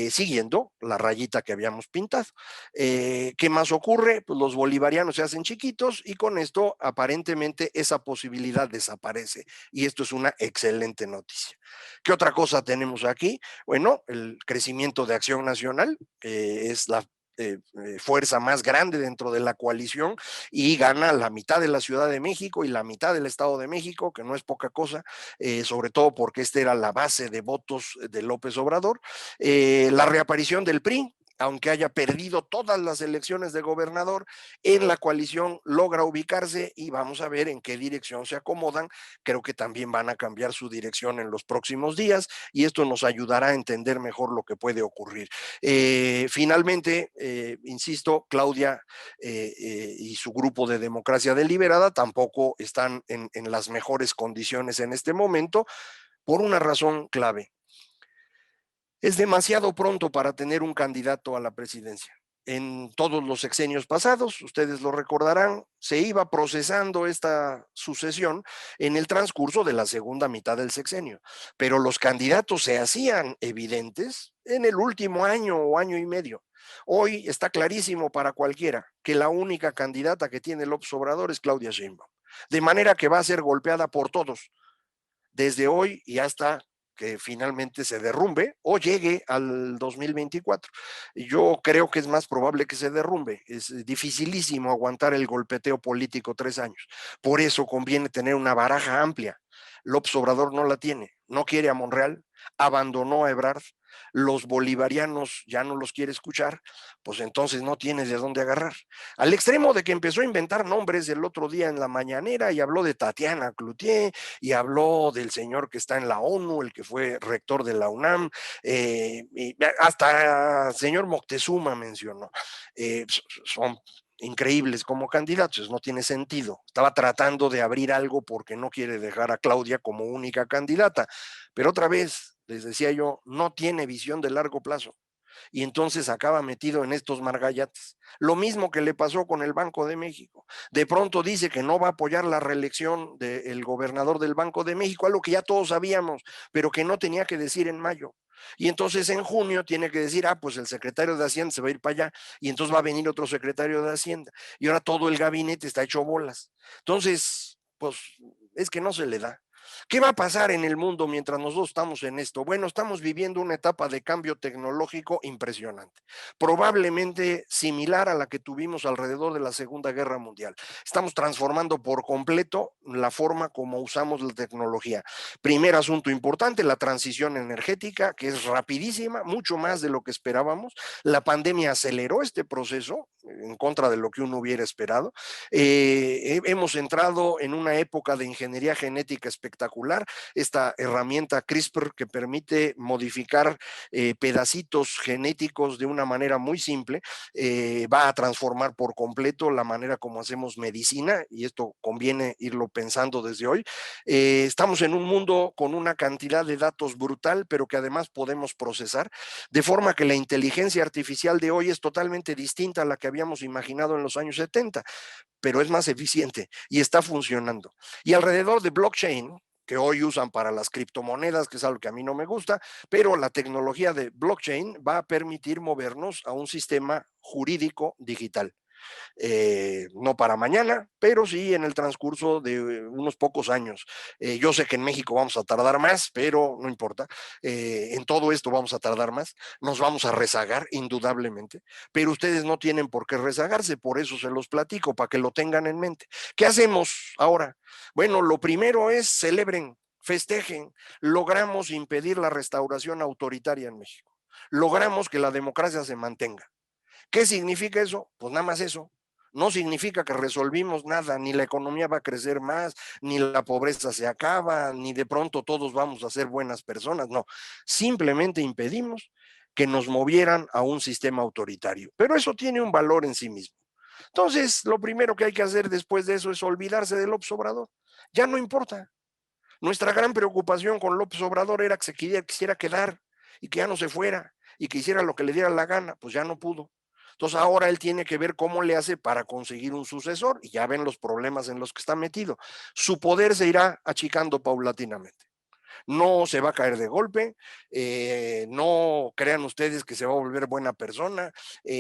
siguiendo la rayita que habíamos pintado. ¿Qué más ocurre? Pues los bolivarianos se hacen chiquitos y con esto aparentemente esa posibilidad desaparece y esto es una excelente noticia. ¿Qué otra cosa tenemos aquí? Bueno, el crecimiento de Acción Nacional es la fuerza más grande dentro de la coalición y gana la mitad de la Ciudad de México y la mitad del Estado de México, que no es poca cosa, sobre todo porque esta era la base de votos de López Obrador. La reaparición del PRI, aunque haya perdido todas las elecciones de gobernador, en la coalición logra ubicarse y vamos a ver en qué dirección se acomodan. Creo que también van a cambiar su dirección en los próximos días y esto nos ayudará a entender mejor lo que puede ocurrir. Finalmente, insisto, Claudia y su grupo de Democracia Deliberada tampoco están en las mejores condiciones en este momento por una razón clave. Es demasiado pronto para tener un candidato a la presidencia. En todos los sexenios pasados, ustedes lo recordarán, se iba procesando esta sucesión en el transcurso de la segunda mitad del sexenio, pero los candidatos se hacían evidentes en el último año o año y medio. Hoy está clarísimo para cualquiera que la única candidata que tiene López Obrador es Claudia Sheinbaum, de manera que va a ser golpeada por todos, desde hoy y hasta que finalmente se derrumbe o llegue al 2024. Yo creo que es más probable que se derrumbe. Es dificilísimo aguantar el golpeteo político 3 años. Por eso conviene tener una baraja amplia. López Obrador no la tiene, no quiere a Monreal, abandonó a Ebrard, los bolivarianos ya no los quiere escuchar, pues entonces no tiene de dónde agarrar. Al extremo de que empezó a inventar nombres el otro día en la mañanera y habló de Tatiana Cloutier y habló del señor que está en la ONU, el que fue rector de la UNAM, y hasta el señor Moctezuma mencionó. Son increíbles como candidatos, no tiene sentido. Estaba tratando de abrir algo porque no quiere dejar a Claudia como única candidata, pero otra vez, les decía yo, no tiene visión de largo plazo y entonces acaba metido en estos margallates. Lo mismo que le pasó con el Banco de México. De pronto dice que no va a apoyar la reelección del gobernador del Banco de México, algo que ya todos sabíamos, pero que no tenía que decir en mayo. Y entonces en junio tiene que decir, pues el secretario de Hacienda se va a ir para allá, y entonces va a venir otro secretario de Hacienda, y ahora todo el gabinete está hecho bolas. Entonces, pues es que no se le da. ¿Qué va a pasar en el mundo mientras nosotros estamos en esto? Bueno, estamos viviendo una etapa de cambio tecnológico impresionante, probablemente similar a la que tuvimos alrededor de la Segunda Guerra Mundial. Estamos transformando por completo la forma como usamos la tecnología. Primer asunto importante, la transición energética, que es rapidísima, mucho más de lo que esperábamos. La pandemia aceleró este proceso en contra de lo que uno hubiera esperado. Hemos entrado en una época de ingeniería genética espectacular, esta herramienta CRISPR que permite modificar pedacitos genéticos de una manera muy simple, va a transformar por completo la manera como hacemos medicina, y esto conviene irlo pensando desde hoy. Estamos en un mundo con una cantidad de datos brutal, pero que además podemos procesar, de forma que la inteligencia artificial de hoy es totalmente distinta a la que habíamos imaginado en los años 70, pero es más eficiente y está funcionando. Y alrededor de blockchain, que hoy usan para las criptomonedas, que es algo que a mí no me gusta, pero la tecnología de blockchain va a permitir movernos a un sistema jurídico digital. No para mañana, pero sí en el transcurso de unos pocos años. Yo sé que en México vamos a tardar más, pero no importa. En todo esto vamos a tardar más, nos vamos a rezagar indudablemente, pero ustedes no tienen por qué rezagarse, por eso se los platico, para que lo tengan en mente. ¿Qué hacemos ahora? Bueno, lo primero es celebren, festejen, logramos impedir la restauración autoritaria en México, logramos que la democracia se mantenga. ¿Qué significa eso? Pues nada más eso. No significa que resolvimos nada, ni la economía va a crecer más, ni la pobreza se acaba, ni de pronto todos vamos a ser buenas personas. No, simplemente impedimos que nos movieran a un sistema autoritario. Pero eso tiene un valor en sí mismo. Entonces, lo primero que hay que hacer después de eso es olvidarse de López Obrador. Ya no importa. Nuestra gran preocupación con López Obrador era que se quisiera quedar y que ya no se fuera y que hiciera lo que le diera la gana. Pues ya no pudo. Entonces ahora él tiene que ver cómo le hace para conseguir un sucesor, y ya ven los problemas en los que está metido. Su poder se irá achicando paulatinamente. No se va a caer de golpe, no crean ustedes que se va a volver buena persona,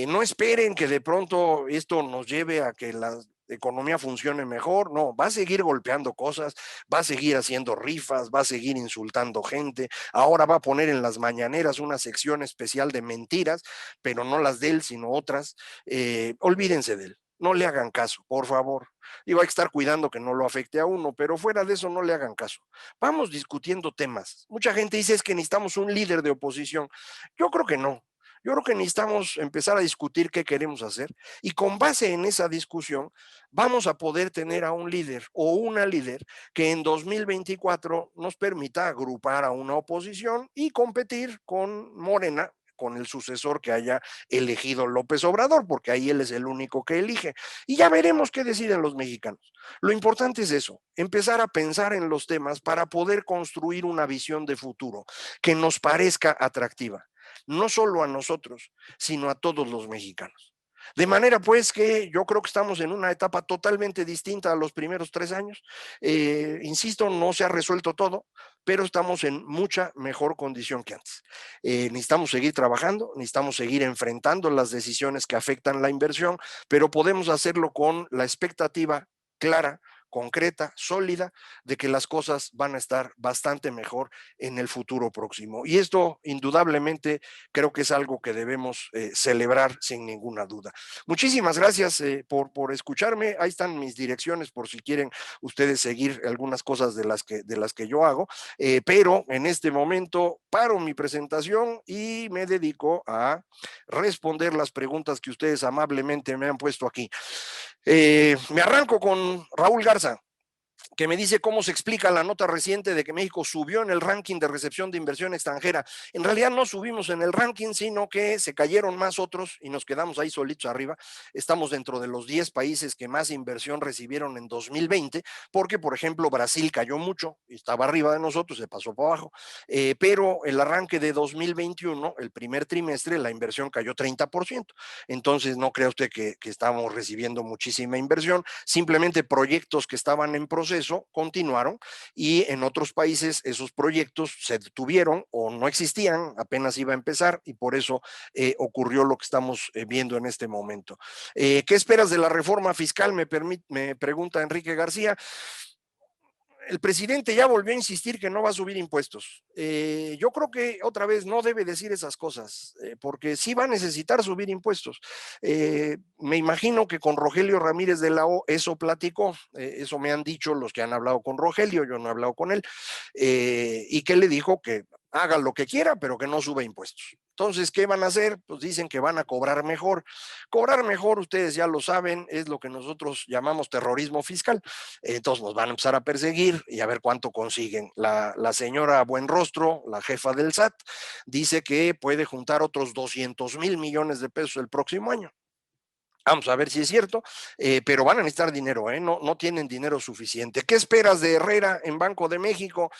no esperen que de pronto esto nos lleve a que la economía funcione mejor, no, va a seguir golpeando cosas, va a seguir haciendo rifas, va a seguir insultando gente, ahora va a poner en las mañaneras una sección especial de mentiras, pero no las de él, sino otras. Olvídense de él, no le hagan caso, por favor. Digo, hay que estar cuidando que no lo afecte a uno, pero fuera de eso no le hagan caso. Vamos discutiendo temas. Mucha gente dice es que necesitamos un líder de oposición. Yo creo que no. Yo creo que necesitamos empezar a discutir qué queremos hacer, y con base en esa discusión vamos a poder tener a un líder o una líder que en 2024 nos permita agrupar a una oposición y competir con Morena, con el sucesor que haya elegido López Obrador, porque ahí él es el único que elige. Y ya veremos qué deciden los mexicanos. Lo importante es eso, empezar a pensar en los temas para poder construir una visión de futuro que nos parezca atractiva, no solo a nosotros, sino a todos los mexicanos. De manera pues que yo creo que estamos en una etapa totalmente distinta a los primeros 3 años. Insisto, no se ha resuelto todo, pero estamos en mucha mejor condición que antes. Necesitamos seguir trabajando, necesitamos seguir enfrentando las decisiones que afectan la inversión, pero podemos hacerlo con la expectativa clara, concreta, sólida, de que las cosas van a estar bastante mejor en el futuro próximo. Y esto indudablemente creo que es algo que debemos celebrar sin ninguna duda. Muchísimas gracias por escucharme. Ahí están mis direcciones por si quieren ustedes seguir algunas cosas de las que yo hago, pero en este momento paro mi presentación y me dedico a responder las preguntas que ustedes amablemente me han puesto aquí. Me arranco con Raúl Garza, que me dice cómo se explica la nota reciente de que México subió en el ranking de recepción de inversión extranjera. En realidad no subimos en el ranking, sino que se cayeron más otros y nos quedamos ahí solitos arriba. Estamos dentro de los 10 países que más inversión recibieron en 2020, porque, por ejemplo, Brasil cayó mucho y estaba arriba de nosotros, se pasó por abajo, pero el arranque de 2021, el primer trimestre, la inversión cayó 30%. Entonces, no crea usted que estamos recibiendo muchísima inversión, simplemente proyectos que estaban en proceso continuaron y en otros países esos proyectos se detuvieron o no existían, apenas iba a empezar y por eso ocurrió lo que estamos viendo en este momento. ¿Qué esperas de la reforma fiscal? Me pregunta Enrique García. El presidente ya volvió a insistir que no va a subir impuestos. Yo creo que otra vez no debe decir esas cosas, porque sí va a necesitar subir impuestos. Me imagino que con Rogelio Ramírez de la O eso platicó, eso me han dicho los que han hablado con Rogelio, yo no he hablado con él, y que le dijo que haga lo que quiera, pero que no suba impuestos. Entonces, ¿qué van a hacer? Pues dicen que van a cobrar mejor. Cobrar mejor, ustedes ya lo saben, es lo que nosotros llamamos terrorismo fiscal. Entonces nos van a empezar a perseguir y a ver cuánto consiguen. La señora Buenrostro, la jefa del SAT, dice que puede juntar otros 200,000 millones de pesos el próximo año. Vamos a ver si es cierto, pero van a necesitar dinero, no tienen dinero suficiente. ¿Qué esperas de Herrera en Banco de México?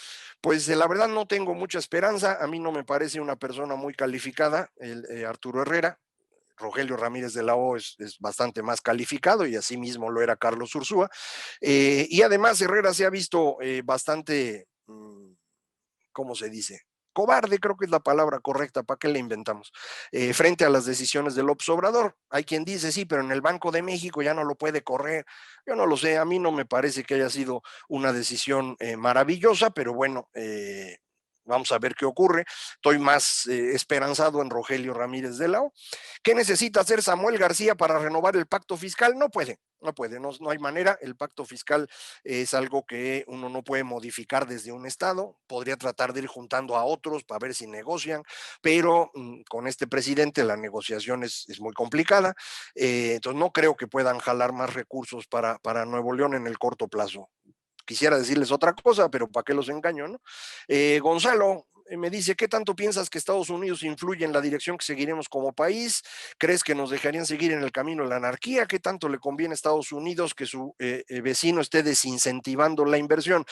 Pues la verdad no tengo mucha esperanza, a mí no me parece una persona muy calificada, Arturo Herrera. Rogelio Ramírez de la O es bastante más calificado y así mismo lo era Carlos Ursúa. Y además Herrera se ha visto bastante, ¿cómo se dice? Cobarde, creo que es la palabra correcta, ¿para qué le inventamos? Frente a las decisiones del López Obrador. Hay quien dice, sí, pero en el Banco de México ya no lo puede correr. Yo no lo sé, a mí no me parece que haya sido una decisión maravillosa, pero bueno, vamos a ver qué ocurre. Estoy más esperanzado en Rogelio Ramírez de la O. ¿Qué necesita hacer Samuel García para renovar el pacto fiscal? No puede, no hay manera. El pacto fiscal es algo que uno no puede modificar desde un estado. Podría tratar de ir juntando a otros para ver si negocian, pero con este presidente la negociación es muy complicada. Entonces no creo que puedan jalar más recursos para Nuevo León en el corto plazo. Quisiera decirles otra cosa, pero ¿para qué los engaño, no? Gonzalo me dice, ¿qué tanto piensas que Estados Unidos influye en la dirección que seguiremos como país? ¿Crees que nos dejarían seguir en el camino de la anarquía? ¿Qué tanto le conviene a Estados Unidos que su vecino esté desincentivando la inversión?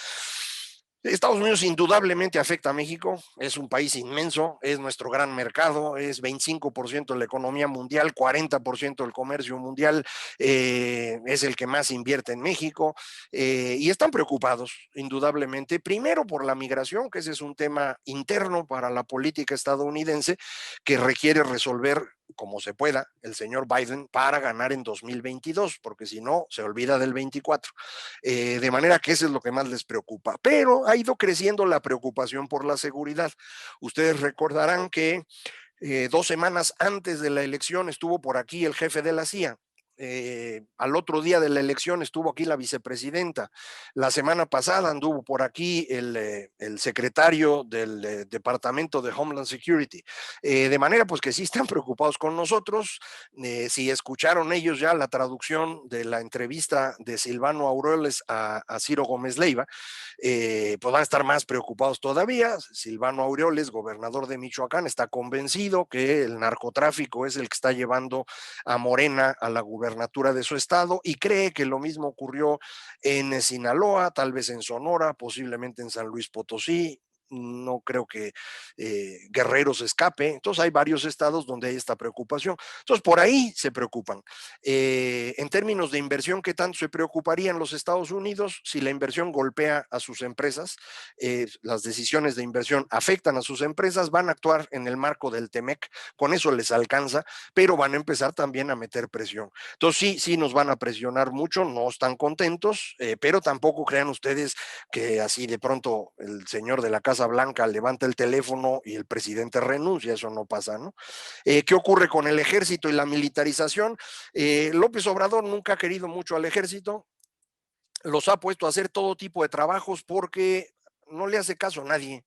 Estados Unidos indudablemente afecta a México, es un país inmenso, es nuestro gran mercado, es 25% de la economía mundial, 40% del comercio mundial, es el que más invierte en México y están preocupados indudablemente, primero por la migración, que ese es un tema interno para la política estadounidense que requiere resolver como se pueda el señor Biden para ganar en 2022, porque si no, se olvida del 24. De manera que eso es lo que más les preocupa. Pero ha ido creciendo la preocupación por la seguridad. Ustedes recordarán que 2 semanas antes de la elección estuvo por aquí el jefe de la CIA. Al otro día de la elección estuvo aquí la vicepresidenta. La semana pasada anduvo por aquí el secretario del Departamento de Homeland Security. De manera pues que sí están preocupados con nosotros. Si escucharon ellos ya la traducción de la entrevista de Silvano Aureoles a Ciro Gómez Leiva, pues van a estar más preocupados todavía. Silvano Aureoles, gobernador de Michoacán, está convencido que el narcotráfico es el que está llevando a Morena a la gubernatura de su estado y cree que lo mismo ocurrió en Sinaloa, tal vez en Sonora, posiblemente en San Luis Potosí. no creo que Guerrero se escape. Entonces hay varios estados donde hay esta preocupación. Entonces por ahí se preocupan. En términos de inversión, ¿qué tanto se preocuparían los Estados Unidos si la inversión golpea a sus empresas? Las decisiones de inversión afectan a sus empresas, van a actuar en el marco del TEMEC, con eso les alcanza, pero van a empezar también a meter presión. Entonces sí nos van a presionar mucho, no están contentos, pero tampoco crean ustedes que así de pronto el señor de la Casa Blanca levanta el teléfono y el presidente renuncia, eso no pasa, ¿no? ¿Qué ocurre con el ejército y la militarización? López Obrador nunca ha querido mucho al ejército, los ha puesto a hacer todo tipo de trabajos porque no le hace caso a nadie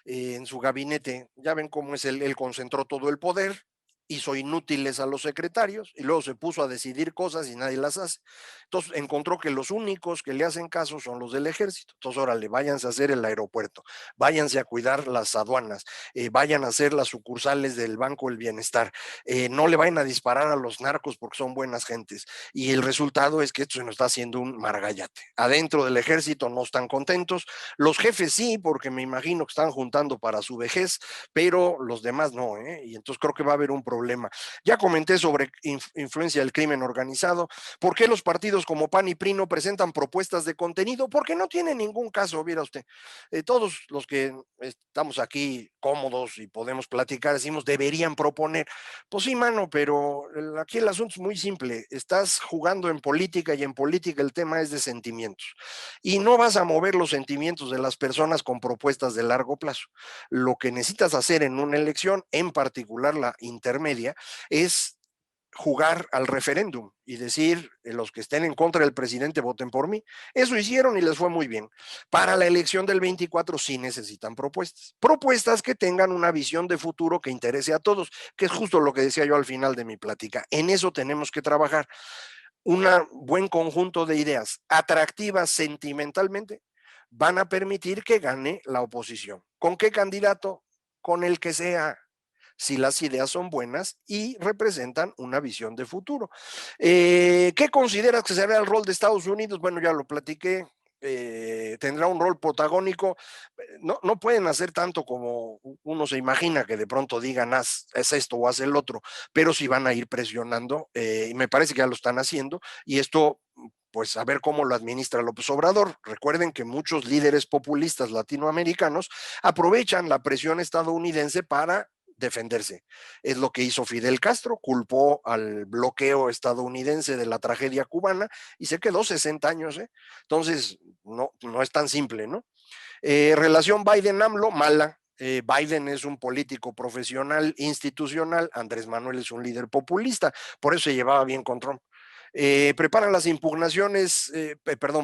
en su gabinete. Ya ven cómo es él concentró todo el poder, hizo inútiles a los secretarios y luego se puso a decidir cosas y nadie las hace. Entonces encontró que los únicos que le hacen caso son los del ejército. Entonces, órale, váyanse a hacer el aeropuerto, váyanse a cuidar las aduanas, vayan a hacer las sucursales del Banco del Bienestar, no le vayan a disparar a los narcos porque son buenas gentes. Y el resultado es que esto se nos está haciendo un margallate. Adentro del ejército no están contentos, los jefes sí, porque me imagino que están juntando para su vejez, pero los demás no, ¿eh? Y entonces creo que va a haber un problema. Ya comenté sobre influencia del crimen organizado. ¿Por qué los partidos como PAN y PRI no presentan propuestas de contenido? Porque no tiene ningún caso, mira usted. Todos los que estamos aquí cómodos y podemos platicar, decimos, deberían proponer. Pues sí, mano, pero aquí el asunto es muy simple. Estás jugando en política y en política el tema es de sentimientos. Y no vas a mover los sentimientos de las personas con propuestas de largo plazo. Lo que necesitas hacer en una elección, en particular la intermedia, es jugar al referéndum y decir, los que estén en contra del presidente voten por mí. Eso hicieron y les fue muy bien. Para la elección del 24 sí necesitan propuestas. Propuestas que tengan una visión de futuro que interese a todos, que es justo lo que decía yo al final de mi plática. En eso tenemos que trabajar. Un buen conjunto de ideas atractivas sentimentalmente van a permitir que gane la oposición. ¿Con qué candidato? Con el que sea, si las ideas son buenas y representan una visión de futuro. ¿Qué consideras que será el rol de Estados Unidos? Bueno, ya lo platiqué. Tendrá un rol protagónico. No pueden hacer tanto como uno se imagina que de pronto digan, haz esto o haz el otro, pero sí van a ir presionando, y me parece que ya lo están haciendo, y esto pues a ver cómo lo administra López Obrador. Recuerden que muchos líderes populistas latinoamericanos aprovechan la presión estadounidense para defenderse. Es lo que hizo Fidel Castro, culpó al bloqueo estadounidense de la tragedia cubana y se quedó 60 años. Entonces, no es tan simple, ¿no? Relación Biden-AMLO, mala. Biden es un político profesional, institucional, Andrés Manuel es un líder populista, por eso se llevaba bien con Trump. Preparan las impugnaciones,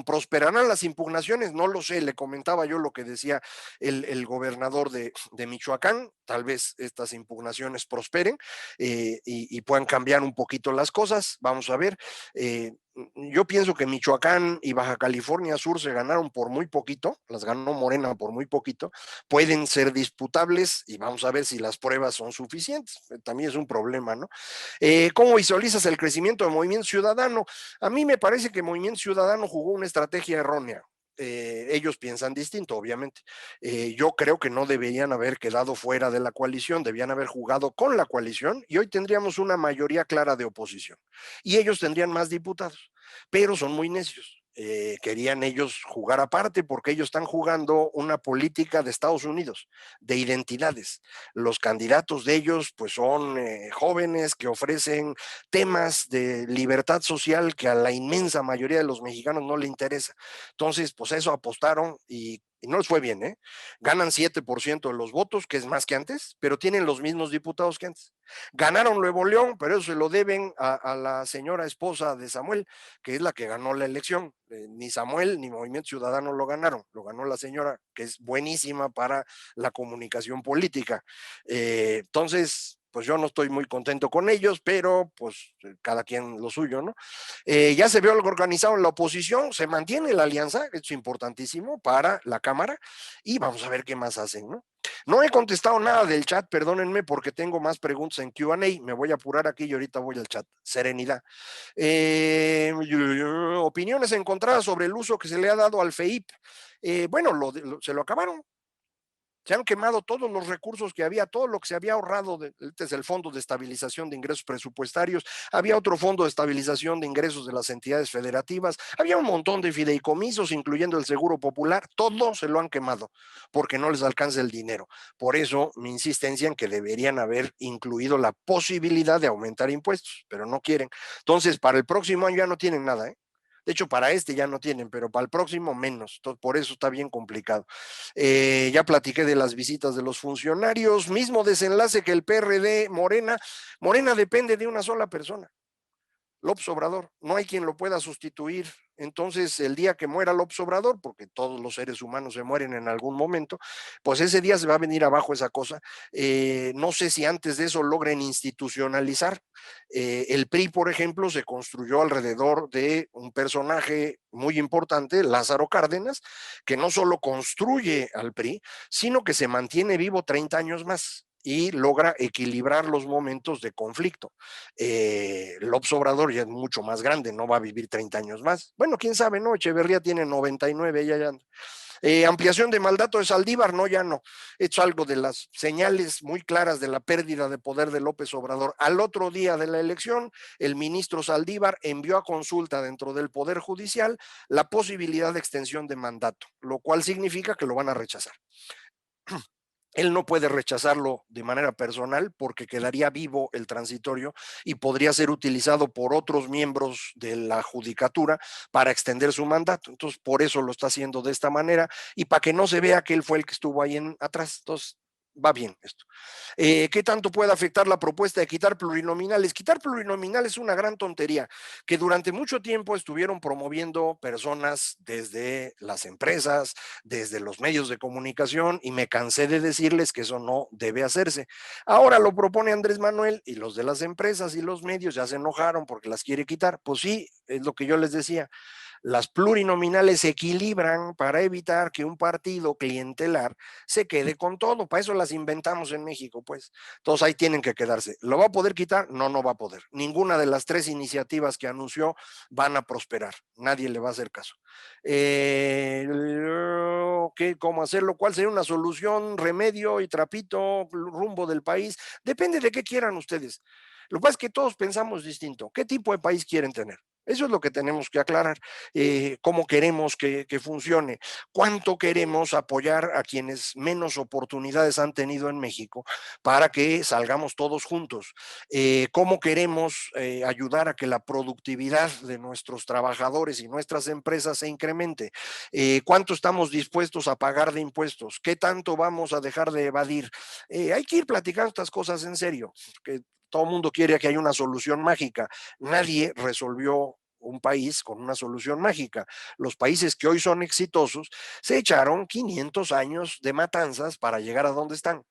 prosperarán las impugnaciones, no lo sé, le comentaba yo lo que decía el gobernador de Michoacán, tal vez estas impugnaciones prosperen y puedan cambiar un poquito las cosas, vamos a ver. Yo pienso que Michoacán y Baja California Sur se ganaron por muy poquito, las ganó Morena por muy poquito, pueden ser disputables y vamos a ver si las pruebas son suficientes, también es un problema, ¿no? ¿Cómo visualizas el crecimiento de Movimiento Ciudadano? A mí me parece que Movimiento Ciudadano jugó una estrategia errónea. Ellos piensan distinto, obviamente. Yo creo que no deberían haber quedado fuera de la coalición, debían haber jugado con la coalición y hoy tendríamos una mayoría clara de oposición. Y ellos tendrían más diputados, pero son muy necios. Querían ellos jugar aparte porque ellos están jugando una política de Estados Unidos, de identidades. Los candidatos de ellos pues son jóvenes que ofrecen temas de libertad social que a la inmensa mayoría de los mexicanos no le interesa. Entonces, pues eso apostaron y no les fue bien, ¿eh? Ganan 7% de los votos, que es más que antes, pero tienen los mismos diputados que antes. Ganaron Nuevo León, pero eso se lo deben a la señora esposa de Samuel, que es la que ganó la elección. Ni Samuel ni Movimiento Ciudadano lo ganaron, lo ganó la señora, que es buenísima para la comunicación política. Entonces, pues yo no estoy muy contento con ellos, pero pues cada quien lo suyo, ¿no? Ya se vio algo organizado en la oposición, se mantiene la alianza, esto es importantísimo para la Cámara, y vamos a ver qué más hacen, ¿no? No he contestado nada del chat, perdónenme, porque tengo más preguntas en Q&A, me voy a apurar aquí y ahorita voy al chat. Serenidad. Opiniones encontradas sobre el uso que se le ha dado al FEIP. Bueno, se lo acabaron. Se han quemado todos los recursos que había, todo lo que se había ahorrado desde el Fondo de Estabilización de Ingresos Presupuestarios, había otro Fondo de Estabilización de Ingresos de las entidades federativas, había un montón de fideicomisos, incluyendo el Seguro Popular, todo se lo han quemado porque no les alcanza el dinero. Por eso mi insistencia en que deberían haber incluido la posibilidad de aumentar impuestos, pero no quieren. Entonces, para el próximo año ya no tienen nada, ¿eh? De hecho, para este ya no tienen, pero para el próximo menos. Entonces, por eso está bien complicado. Ya platiqué de las visitas de los funcionarios, mismo desenlace que el PRD Morena. Morena depende de una sola persona, López Obrador. No hay quien lo pueda sustituir. Entonces, el día que muera López Obrador, porque todos los seres humanos se mueren en algún momento, pues ese día se va a venir abajo esa cosa. No sé si antes de eso logren institucionalizar. El PRI, por ejemplo, se construyó alrededor de un personaje muy importante, Lázaro Cárdenas, que no solo construye al PRI, sino que se mantiene vivo 30 años más y logra equilibrar los momentos de conflicto. López Obrador ya es mucho más grande, no va a vivir 30 años más. Bueno, quién sabe, ¿no? Echeverría tiene 99, ya. Ampliación de mandato de Saldívar, no, ya no. Es algo de las señales muy claras de la pérdida de poder de López Obrador. Al otro día de la elección, el ministro Saldívar envió a consulta dentro del Poder Judicial la posibilidad de extensión de mandato, lo cual significa que lo van a rechazar. Él no puede rechazarlo de manera personal porque quedaría vivo el transitorio y podría ser utilizado por otros miembros de la judicatura para extender su mandato. Entonces, por eso lo está haciendo de esta manera y para que no se vea que él fue el que estuvo ahí atrás. Entonces, va bien esto. ¿Qué tanto puede afectar la propuesta de quitar plurinominales? Quitar plurinominales es una gran tontería que durante mucho tiempo estuvieron promoviendo personas desde las empresas, desde los medios de comunicación, y me cansé de decirles que eso no debe hacerse. Ahora lo propone Andrés Manuel y los de las empresas y los medios ya se enojaron porque las quiere quitar. Pues sí, es lo que yo les decía. Las plurinominales se equilibran para evitar que un partido clientelar se quede con todo. Para eso las inventamos en México, pues. Todos ahí tienen que quedarse. ¿Lo va a poder quitar? No, no va a poder. Ninguna de las 3 iniciativas que anunció van a prosperar. Nadie le va a hacer caso. ¿Cómo hacerlo? ¿Cuál sería una solución, remedio y trapito, rumbo del país? Depende de qué quieran ustedes. Lo que pasa es que todos pensamos distinto. ¿Qué tipo de país quieren tener? Eso es lo que tenemos que aclarar. ¿Cómo queremos que funcione? ¿Cuánto queremos apoyar a quienes menos oportunidades han tenido en México para que salgamos todos juntos? ¿Cómo queremos ayudar a que la productividad de nuestros trabajadores y nuestras empresas se incremente? ¿Cuánto estamos dispuestos a pagar de impuestos? ¿Qué tanto vamos a dejar de evadir? Hay que ir platicando estas cosas en serio, que todo el mundo quiere que haya una solución mágica. Nadie resolvió un país con una solución mágica. Los países que hoy son exitosos se echaron 500 años de matanzas para llegar a donde están.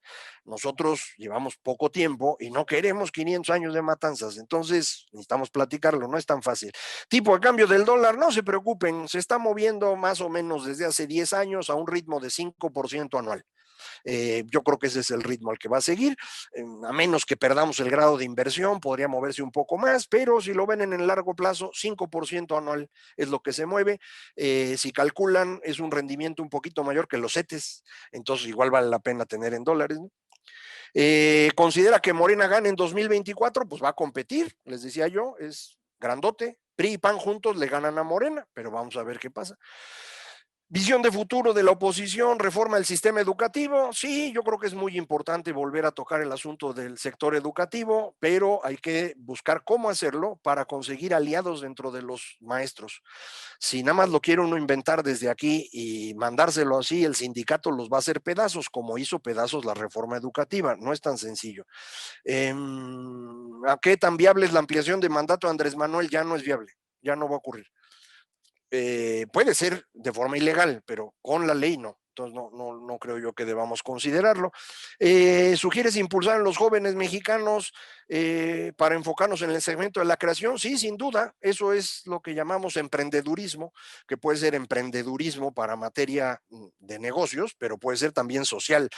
Nosotros llevamos poco tiempo y no queremos 500 años de matanzas, entonces necesitamos platicarlo, no es tan fácil. Tipo de cambio del dólar, no se preocupen, se está moviendo más o menos desde hace 10 años a un ritmo de 5% anual. Yo creo que ese es el ritmo al que va a seguir, a menos que perdamos el grado de inversión, podría moverse un poco más, pero si lo ven en el largo plazo, 5% anual es lo que se mueve. Si calculan, es un rendimiento un poquito mayor que los CETES, entonces igual vale la pena tener en dólares, ¿no? Considera que Morena gane en 2024, pues va a competir, les decía yo, es grandote, PRI y PAN juntos le ganan a Morena, pero vamos a ver qué pasa. Visión de futuro de la oposición, reforma del sistema educativo. Sí, yo creo que es muy importante volver a tocar el asunto del sector educativo, pero hay que buscar cómo hacerlo para conseguir aliados dentro de los maestros. Si nada más lo quiere uno inventar desde aquí y mandárselo así, el sindicato los va a hacer pedazos, como hizo pedazos la reforma educativa. No es tan sencillo. ¿A qué tan viable es la ampliación de mandato de Andrés Manuel? Ya no es viable, ya no va a ocurrir. Puede ser de forma ilegal, pero con la ley no. Entonces no creo yo que debamos considerarlo. ¿Sugieres impulsar a los jóvenes mexicanos para enfocarnos en el segmento de la creación? Sí, sin duda. Eso es lo que llamamos emprendedurismo, que puede ser emprendedurismo para materia de negocios, pero puede ser también social.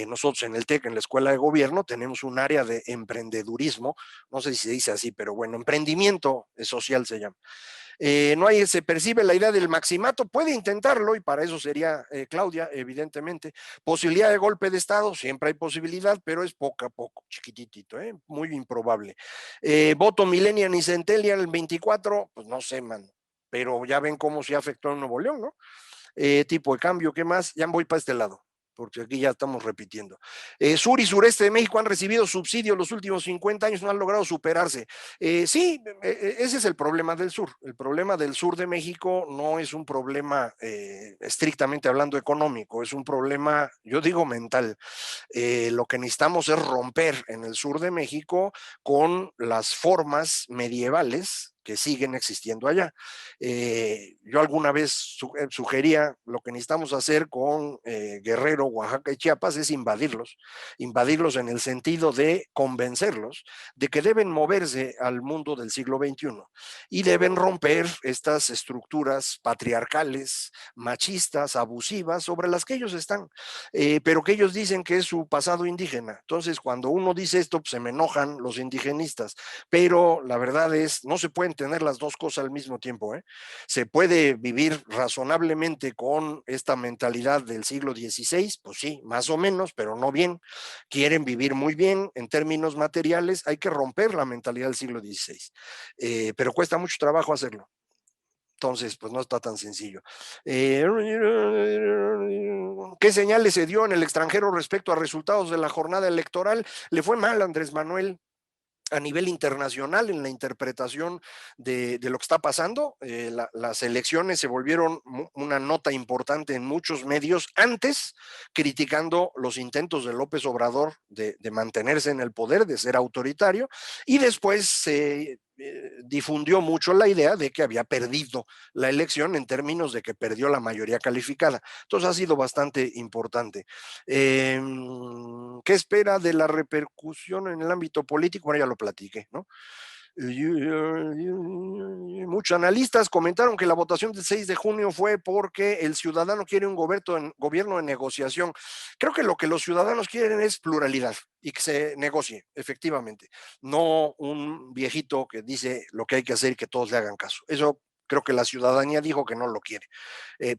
Nosotros en el TEC, en la Escuela de Gobierno, tenemos un área de emprendedurismo, no sé si se dice así, pero bueno, emprendimiento social se llama. Se percibe la idea del maximato, puede intentarlo y para eso sería Claudia, evidentemente. Posibilidad de golpe de Estado, siempre hay posibilidad, pero es poco a poco, chiquititito, muy improbable. Voto millennial y centennial el 24, pues no sé, man, pero ya ven cómo se afectó en Nuevo León, ¿no? Tipo de cambio, ¿qué más? Ya voy para este lado, porque aquí ya estamos repitiendo. Sur y sureste de México han recibido subsidios los últimos 50 años, no han logrado superarse. Sí, ese es el problema del sur. El problema del sur de México no es un problema estrictamente hablando económico, es un problema, yo digo, mental. Lo que necesitamos es romper en el sur de México con las formas medievales que siguen existiendo allá. Yo alguna vez sugería lo que necesitamos hacer con Guerrero, Oaxaca y Chiapas es invadirlos en el sentido de convencerlos de que deben moverse al mundo del siglo XXI y deben romper estas estructuras patriarcales, machistas, abusivas, sobre las que ellos están, pero que ellos dicen que es su pasado indígena. Entonces, cuando uno dice esto, pues se me enojan los indigenistas, pero la verdad es, no se pueden tener las dos cosas al mismo tiempo, ¿eh? Se puede vivir razonablemente con esta mentalidad del siglo XVI, pues sí, más o menos, pero no bien. Quieren vivir muy bien en términos materiales, hay que romper la mentalidad del siglo XVI, pero cuesta mucho trabajo hacerlo. Entonces, pues no está tan sencillo. ¿Qué señales se dio en el extranjero respecto a resultados de la jornada electoral? Le fue mal a Andrés Manuel a nivel internacional en la interpretación de lo que está pasando. Las elecciones se volvieron una nota importante en muchos medios, antes criticando los intentos de López Obrador de mantenerse en el poder, de ser autoritario, y después se difundió mucho la idea de que había perdido la elección en términos de que perdió la mayoría calificada. Entonces ha sido bastante importante. ¿Qué espera de la repercusión en el ámbito político? Bueno, ya lo platiqué, ¿no? Muchos analistas comentaron que la votación del 6 de junio fue porque el ciudadano quiere un gobierno de negociación. Creo que lo que los ciudadanos quieren es pluralidad y que se negocie, efectivamente. No un viejito que dice lo que hay que hacer y que todos le hagan caso. Eso creo que la ciudadanía dijo que no lo quiere.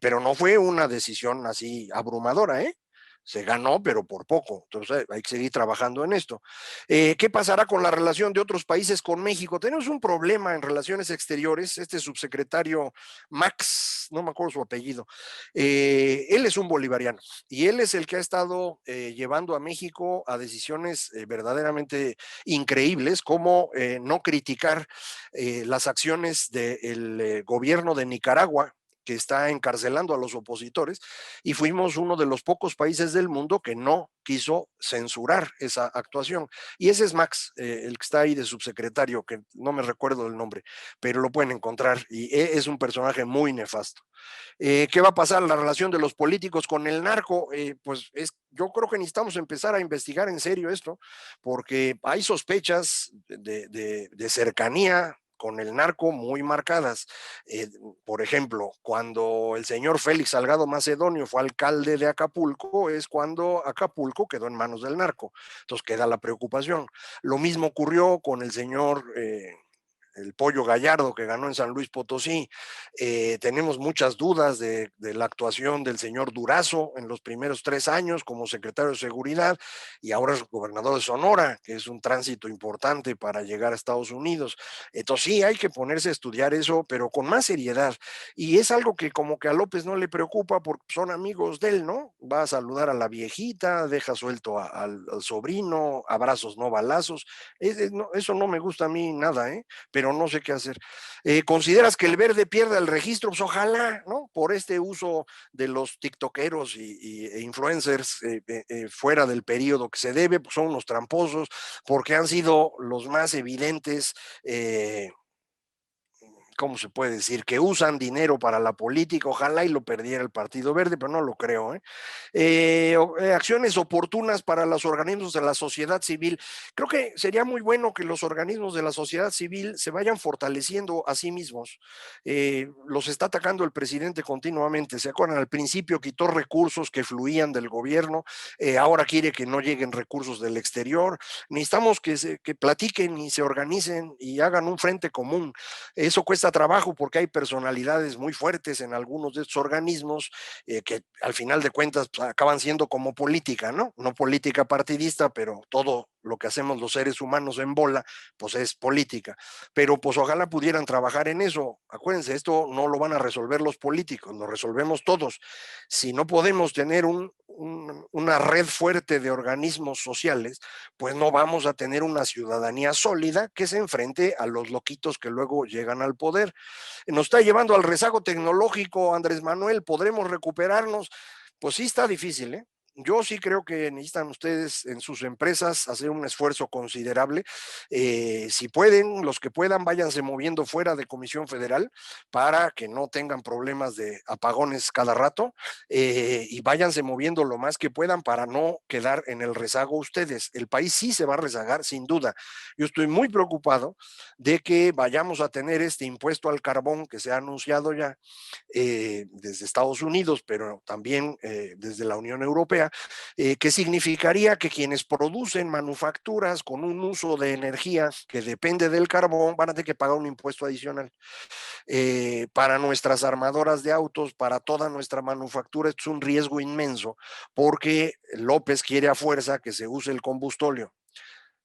Pero no fue una decisión así abrumadora, ¿eh? Se ganó, pero por poco. Entonces hay que seguir trabajando en esto. ¿Qué pasará con la relación de otros países con México? Tenemos un problema en relaciones exteriores. Este subsecretario Max, no me acuerdo su apellido, él es un bolivariano y él es el que ha estado llevando a México a decisiones verdaderamente increíbles, como no criticar las acciones del gobierno de Nicaragua, que está encarcelando a los opositores, y fuimos uno de los pocos países del mundo que no quiso censurar esa actuación. Y ese es Max, el que está ahí de subsecretario, que no me recuerdo el nombre, pero lo pueden encontrar, y es un personaje muy nefasto. ¿Qué va a pasar en la relación de los políticos con el narco? Yo creo que necesitamos empezar a investigar en serio esto, porque hay sospechas de cercanía con el narco muy marcadas. Por ejemplo, cuando el señor Félix Salgado Macedonio fue alcalde de Acapulco, es cuando Acapulco quedó en manos del narco. Entonces queda la preocupación. Lo mismo ocurrió con el señor el Pollo Gallardo, que ganó en San Luis Potosí. Tenemos muchas dudas de la actuación del señor Durazo en los primeros 3 años como secretario de Seguridad, y ahora es gobernador de Sonora, que es un tránsito importante para llegar a Estados Unidos. Entonces sí, hay que ponerse a estudiar eso, pero con más seriedad. Y es algo que como que a López no le preocupa porque son amigos de él, ¿no? Va a saludar a la viejita, deja suelto al sobrino, abrazos, no balazos. Eso no me gusta a mí nada, pero no sé qué hacer. ¿Consideras que el verde pierda el registro? Pues ojalá, ¿no? Por este uso de los tiktokeros e influencers fuera del periodo que se debe, pues son unos tramposos, porque han sido los más evidentes ¿cómo se puede decir? Que usan dinero para la política, ojalá y lo perdiera el Partido Verde, pero no lo creo. Acciones oportunas para los organismos de la sociedad civil. Creo que sería muy bueno que los organismos de la sociedad civil se vayan fortaleciendo a sí mismos. Los está atacando el presidente continuamente. ¿Se acuerdan? Al principio quitó recursos que fluían del gobierno, ahora quiere que no lleguen recursos del exterior. Necesitamos que platiquen y se organicen y hagan un frente común. Eso cuesta cuesta trabajo porque hay personalidades muy fuertes en algunos de estos organismos que al final de cuentas pues, acaban siendo como política, ¿no? No política partidista, pero todo lo que hacemos los seres humanos en bola, pues es política. Pero pues ojalá pudieran trabajar en eso. Acuérdense, esto no lo van a resolver los políticos, lo resolvemos todos. Si no podemos tener una red fuerte de organismos sociales, pues no vamos a tener una ciudadanía sólida que se enfrente a los loquitos que luego llegan al poder. Nos está llevando al rezago tecnológico, Andrés Manuel, ¿podremos recuperarnos? Pues sí está difícil, ¿eh? Yo sí creo que necesitan ustedes en sus empresas hacer un esfuerzo considerable. Si pueden, los que puedan, váyanse moviendo fuera de Comisión Federal para que no tengan problemas de apagones cada rato y váyanse moviendo lo más que puedan para no quedar en el rezago ustedes. El país sí se va a rezagar, sin duda. Yo estoy muy preocupado de que vayamos a tener este impuesto al carbón que se ha anunciado ya desde Estados Unidos, pero también desde la Unión Europea, que significaría que quienes producen manufacturas con un uso de energía que depende del carbón van a tener que pagar un impuesto adicional. Para nuestras armadoras de autos, para toda nuestra manufactura, esto es un riesgo inmenso, porque López quiere a fuerza que se use el combustóleo.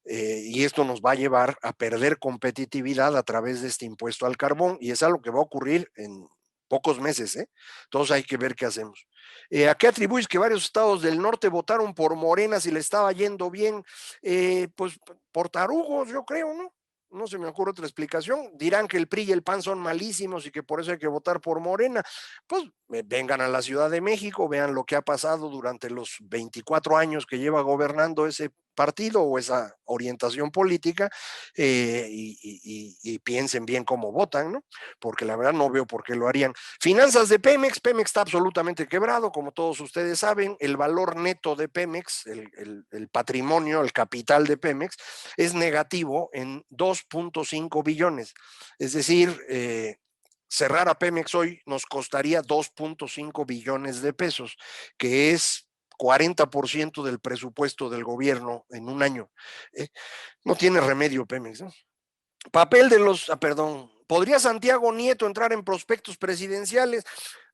Y esto nos va a llevar a perder competitividad a través de este impuesto al carbón, y es algo que va a ocurrir en pocos meses, ¿eh? Entonces hay que ver qué hacemos. ¿A qué atribuyes que varios estados del norte votaron por Morena si le estaba yendo bien? Pues por tarugos, yo creo, ¿no? No se me ocurre otra explicación. Dirán que el PRI y el PAN son malísimos y que por eso hay que votar por Morena. Pues vengan a la Ciudad de México, vean lo que ha pasado durante los 24 años que lleva gobernando ese partido o esa orientación política y piensen bien cómo votan, ¿no? Porque la verdad no veo por qué lo harían. Finanzas de Pemex, Pemex está absolutamente quebrado, como todos ustedes saben, el valor neto de Pemex, el patrimonio, el capital de Pemex, es negativo en 2.5 billones, es decir, cerrar a Pemex hoy nos costaría 2.5 billones de pesos, que es 40% del presupuesto del gobierno en un año. No tiene remedio Pemex, ¿no? Papel de los, perdón, ¿podría Santiago Nieto entrar en prospectos presidenciales?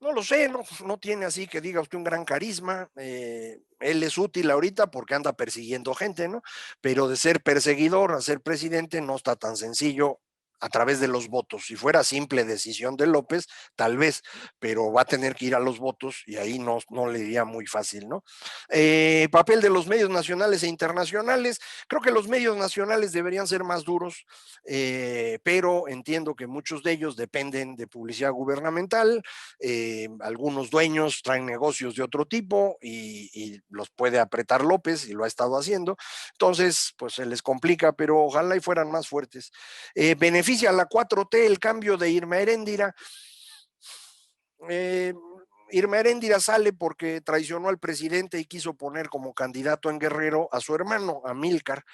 No lo sé, no tiene así que diga usted un gran carisma. Él es útil ahorita porque anda persiguiendo gente, ¿no? Pero de ser perseguidor a ser presidente no está tan sencillo a través de los votos. Si fuera simple decisión de López, tal vez, pero va a tener que ir a los votos y ahí no le iría muy fácil, ¿no? Papel de los medios nacionales e internacionales. Creo que los medios nacionales deberían ser más duros, pero entiendo que muchos de ellos dependen de publicidad gubernamental. Algunos dueños traen negocios de otro tipo y los puede apretar López y lo ha estado haciendo. Entonces, pues se les complica, pero ojalá y fueran más fuertes. Beneficia a la 4T el cambio de Irma Heréndira. Irma Heréndira sale porque traicionó al presidente y quiso poner como candidato en Guerrero a su hermano, Amílcar,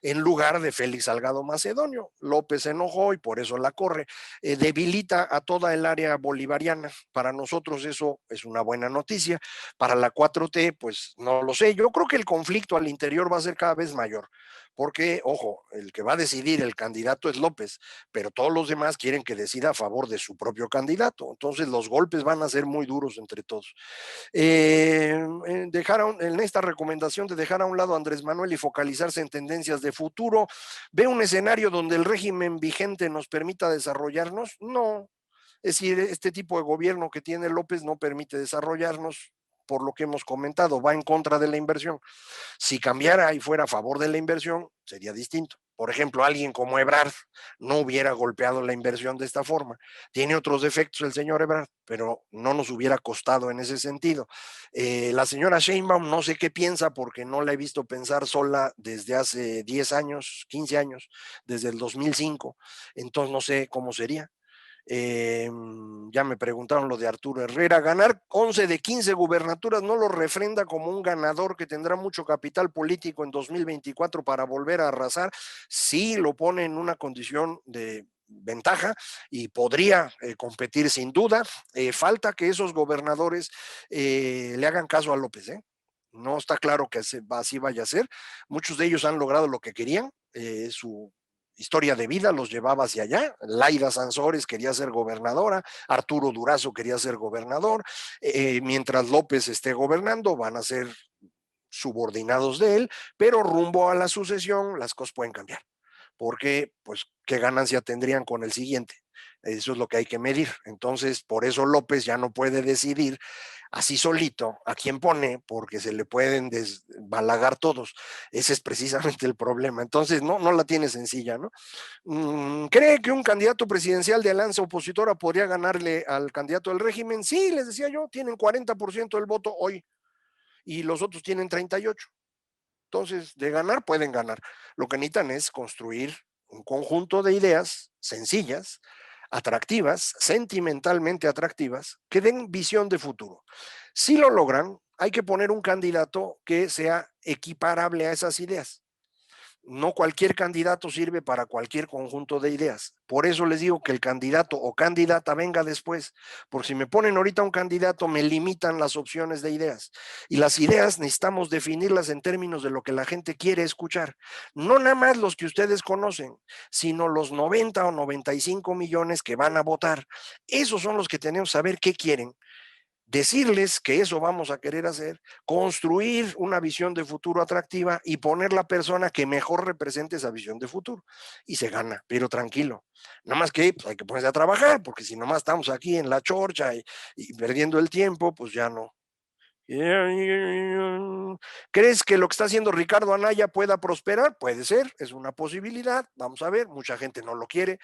en lugar de Félix Salgado Macedonio. López se enojó y por eso la corre. Debilita a toda el área bolivariana. Para nosotros eso es una buena noticia. Para la 4T, pues no lo sé. Yo creo que el conflicto al interior va a ser cada vez mayor. Porque, ojo, el que va a decidir el candidato es López, pero todos los demás quieren que decida a favor de su propio candidato. Entonces los golpes van a ser muy duros entre todos. En esta recomendación de dejar a un lado a Andrés Manuel y focalizarse en tendencias de futuro, ¿ve un escenario donde el régimen vigente nos permita desarrollarnos? No. Es decir, este tipo de gobierno que tiene López no permite desarrollarnos por lo que hemos comentado, va en contra de la inversión. Si cambiara y fuera a favor de la inversión, sería distinto. Por ejemplo, alguien como Ebrard no hubiera golpeado la inversión de esta forma. Tiene otros defectos el señor Ebrard, pero no nos hubiera costado en ese sentido. La señora Sheinbaum no sé qué piensa porque no la he visto pensar sola desde hace 10 años, 15 años, desde el 2005. Entonces no sé cómo sería. Ya me preguntaron lo de Arturo Herrera. Ganar 11 de 15 gubernaturas no lo refrenda como un ganador que tendrá mucho capital político en 2024 para volver a arrasar. Sí lo pone en una condición de ventaja y podría competir sin duda. Falta que esos gobernadores le hagan caso a López, ¿eh? No está claro que así vaya a ser. Muchos de ellos han logrado lo que querían, su historia de vida los llevaba hacia allá. Laida Sansores quería ser gobernadora, Arturo Durazo quería ser gobernador, mientras López esté gobernando van a ser subordinados de él, pero rumbo a la sucesión las cosas pueden cambiar, porque pues qué ganancia tendrían con el siguiente. Eso es lo que hay que medir. Entonces, por eso López ya no puede decidir así solito a quién pone, porque se le pueden desbalagar todos. Ese es precisamente el problema. Entonces, no la tiene sencilla, ¿no? ¿Cree que un candidato presidencial de alianza opositora podría ganarle al candidato del régimen? Sí, les decía yo, tienen 40% del voto hoy y los otros tienen 38%. Entonces, de ganar, pueden ganar. Lo que necesitan es construir un conjunto de ideas sencillas, atractivas, sentimentalmente atractivas, que den visión de futuro. Si lo logran, hay que poner un candidato que sea equiparable a esas ideas. No cualquier candidato sirve para cualquier conjunto de ideas. Por eso les digo que el candidato o candidata venga después, porque si me ponen ahorita un candidato me limitan las opciones de ideas. Y las ideas necesitamos definirlas en términos de lo que la gente quiere escuchar. No nada más los que ustedes conocen, sino los 90 o 95 millones que van a votar. Esos son los que tenemos que saber qué quieren. Decirles que eso vamos a querer hacer, construir una visión de futuro atractiva y poner la persona que mejor represente esa visión de futuro. Y se gana, pero tranquilo. Nada más que pues, hay que ponerse a trabajar, porque si nomás estamos aquí en la chorcha y perdiendo el tiempo, pues ya no. ¿Crees que lo que está haciendo Ricardo Anaya pueda prosperar? Puede ser, es una posibilidad, vamos a ver, mucha gente no lo quiere,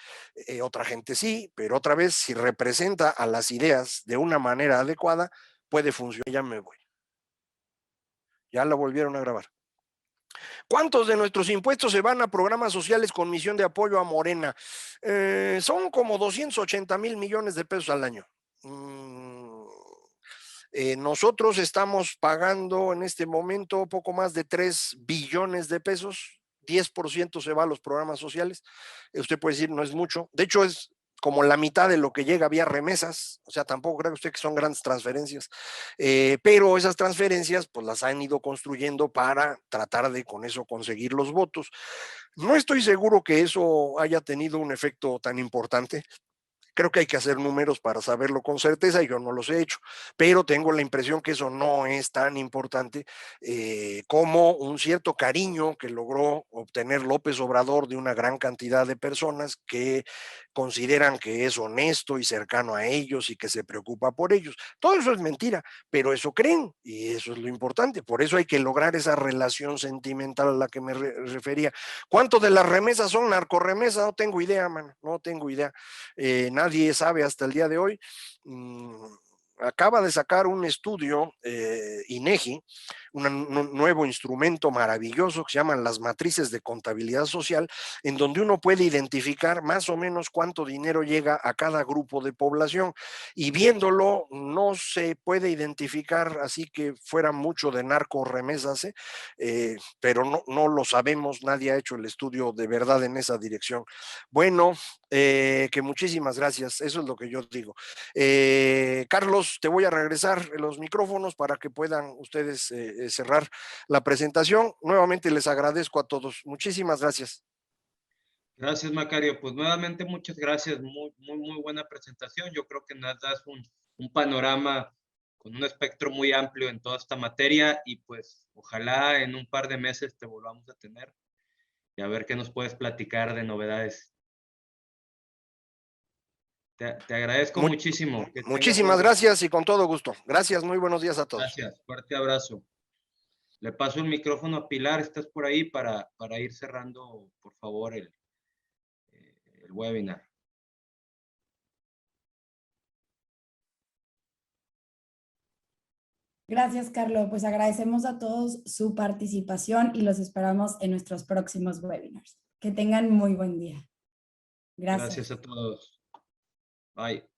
otra gente sí, pero otra vez, si representa a las ideas de una manera adecuada, puede funcionar. Ya me voy. Ya la volvieron a grabar. ¿Cuántos de nuestros impuestos se van a programas sociales con misión de apoyo a Morena? Son como 280,000 millones de pesos al año. Nosotros estamos pagando en este momento poco más de 3 billones de pesos, 10% se va a los programas sociales. Usted puede decir, no es mucho. De hecho, es como la mitad de lo que llega vía remesas, o sea, tampoco cree usted que son grandes transferencias, pero esas transferencias pues las han ido construyendo para tratar de con eso conseguir los votos. No estoy seguro que eso haya tenido un efecto tan importante. Creo que hay que hacer números para saberlo con certeza, y yo no los he hecho, pero tengo la impresión que eso no es tan importante como un cierto cariño que logró obtener López Obrador de una gran cantidad de personas que consideran que es honesto y cercano a ellos y que se preocupa por ellos. Todo eso es mentira, pero eso creen y eso es lo importante. Por eso hay que lograr esa relación sentimental a la que me refería. ¿Cuánto de las remesas son narcorremesas? No tengo idea, man, no tengo idea. Nadie sabe hasta el día de hoy. Acaba de sacar un estudio INEGI, un nuevo instrumento maravilloso que se llaman las matrices de contabilidad social, en donde uno puede identificar más o menos cuánto dinero llega a cada grupo de población, y viéndolo no se puede identificar así que fuera mucho de narco remesas, pero no lo sabemos, nadie ha hecho el estudio de verdad en esa dirección. Bueno, que muchísimas gracias, eso es lo que yo digo. Carlos, te voy a regresar los micrófonos para que puedan ustedes cerrar la presentación. Nuevamente les agradezco a todos. Muchísimas gracias. Gracias, Macario. Pues nuevamente muchas gracias. Muy buena presentación. Yo creo que nos das un panorama con un espectro muy amplio en toda esta materia, y pues ojalá en un par de meses te volvamos a tener y a ver qué nos puedes platicar de novedades. Te agradezco muchísimo. Muchísimas gracias y con todo gusto. Gracias, muy buenos días a todos. Gracias, fuerte abrazo. Le paso el micrófono a Pilar, estás por ahí para ir cerrando, por favor, el webinar. Gracias, Carlos. Pues agradecemos a todos su participación y los esperamos en nuestros próximos webinars. Que tengan muy buen día. Gracias. Gracias a todos. Bye.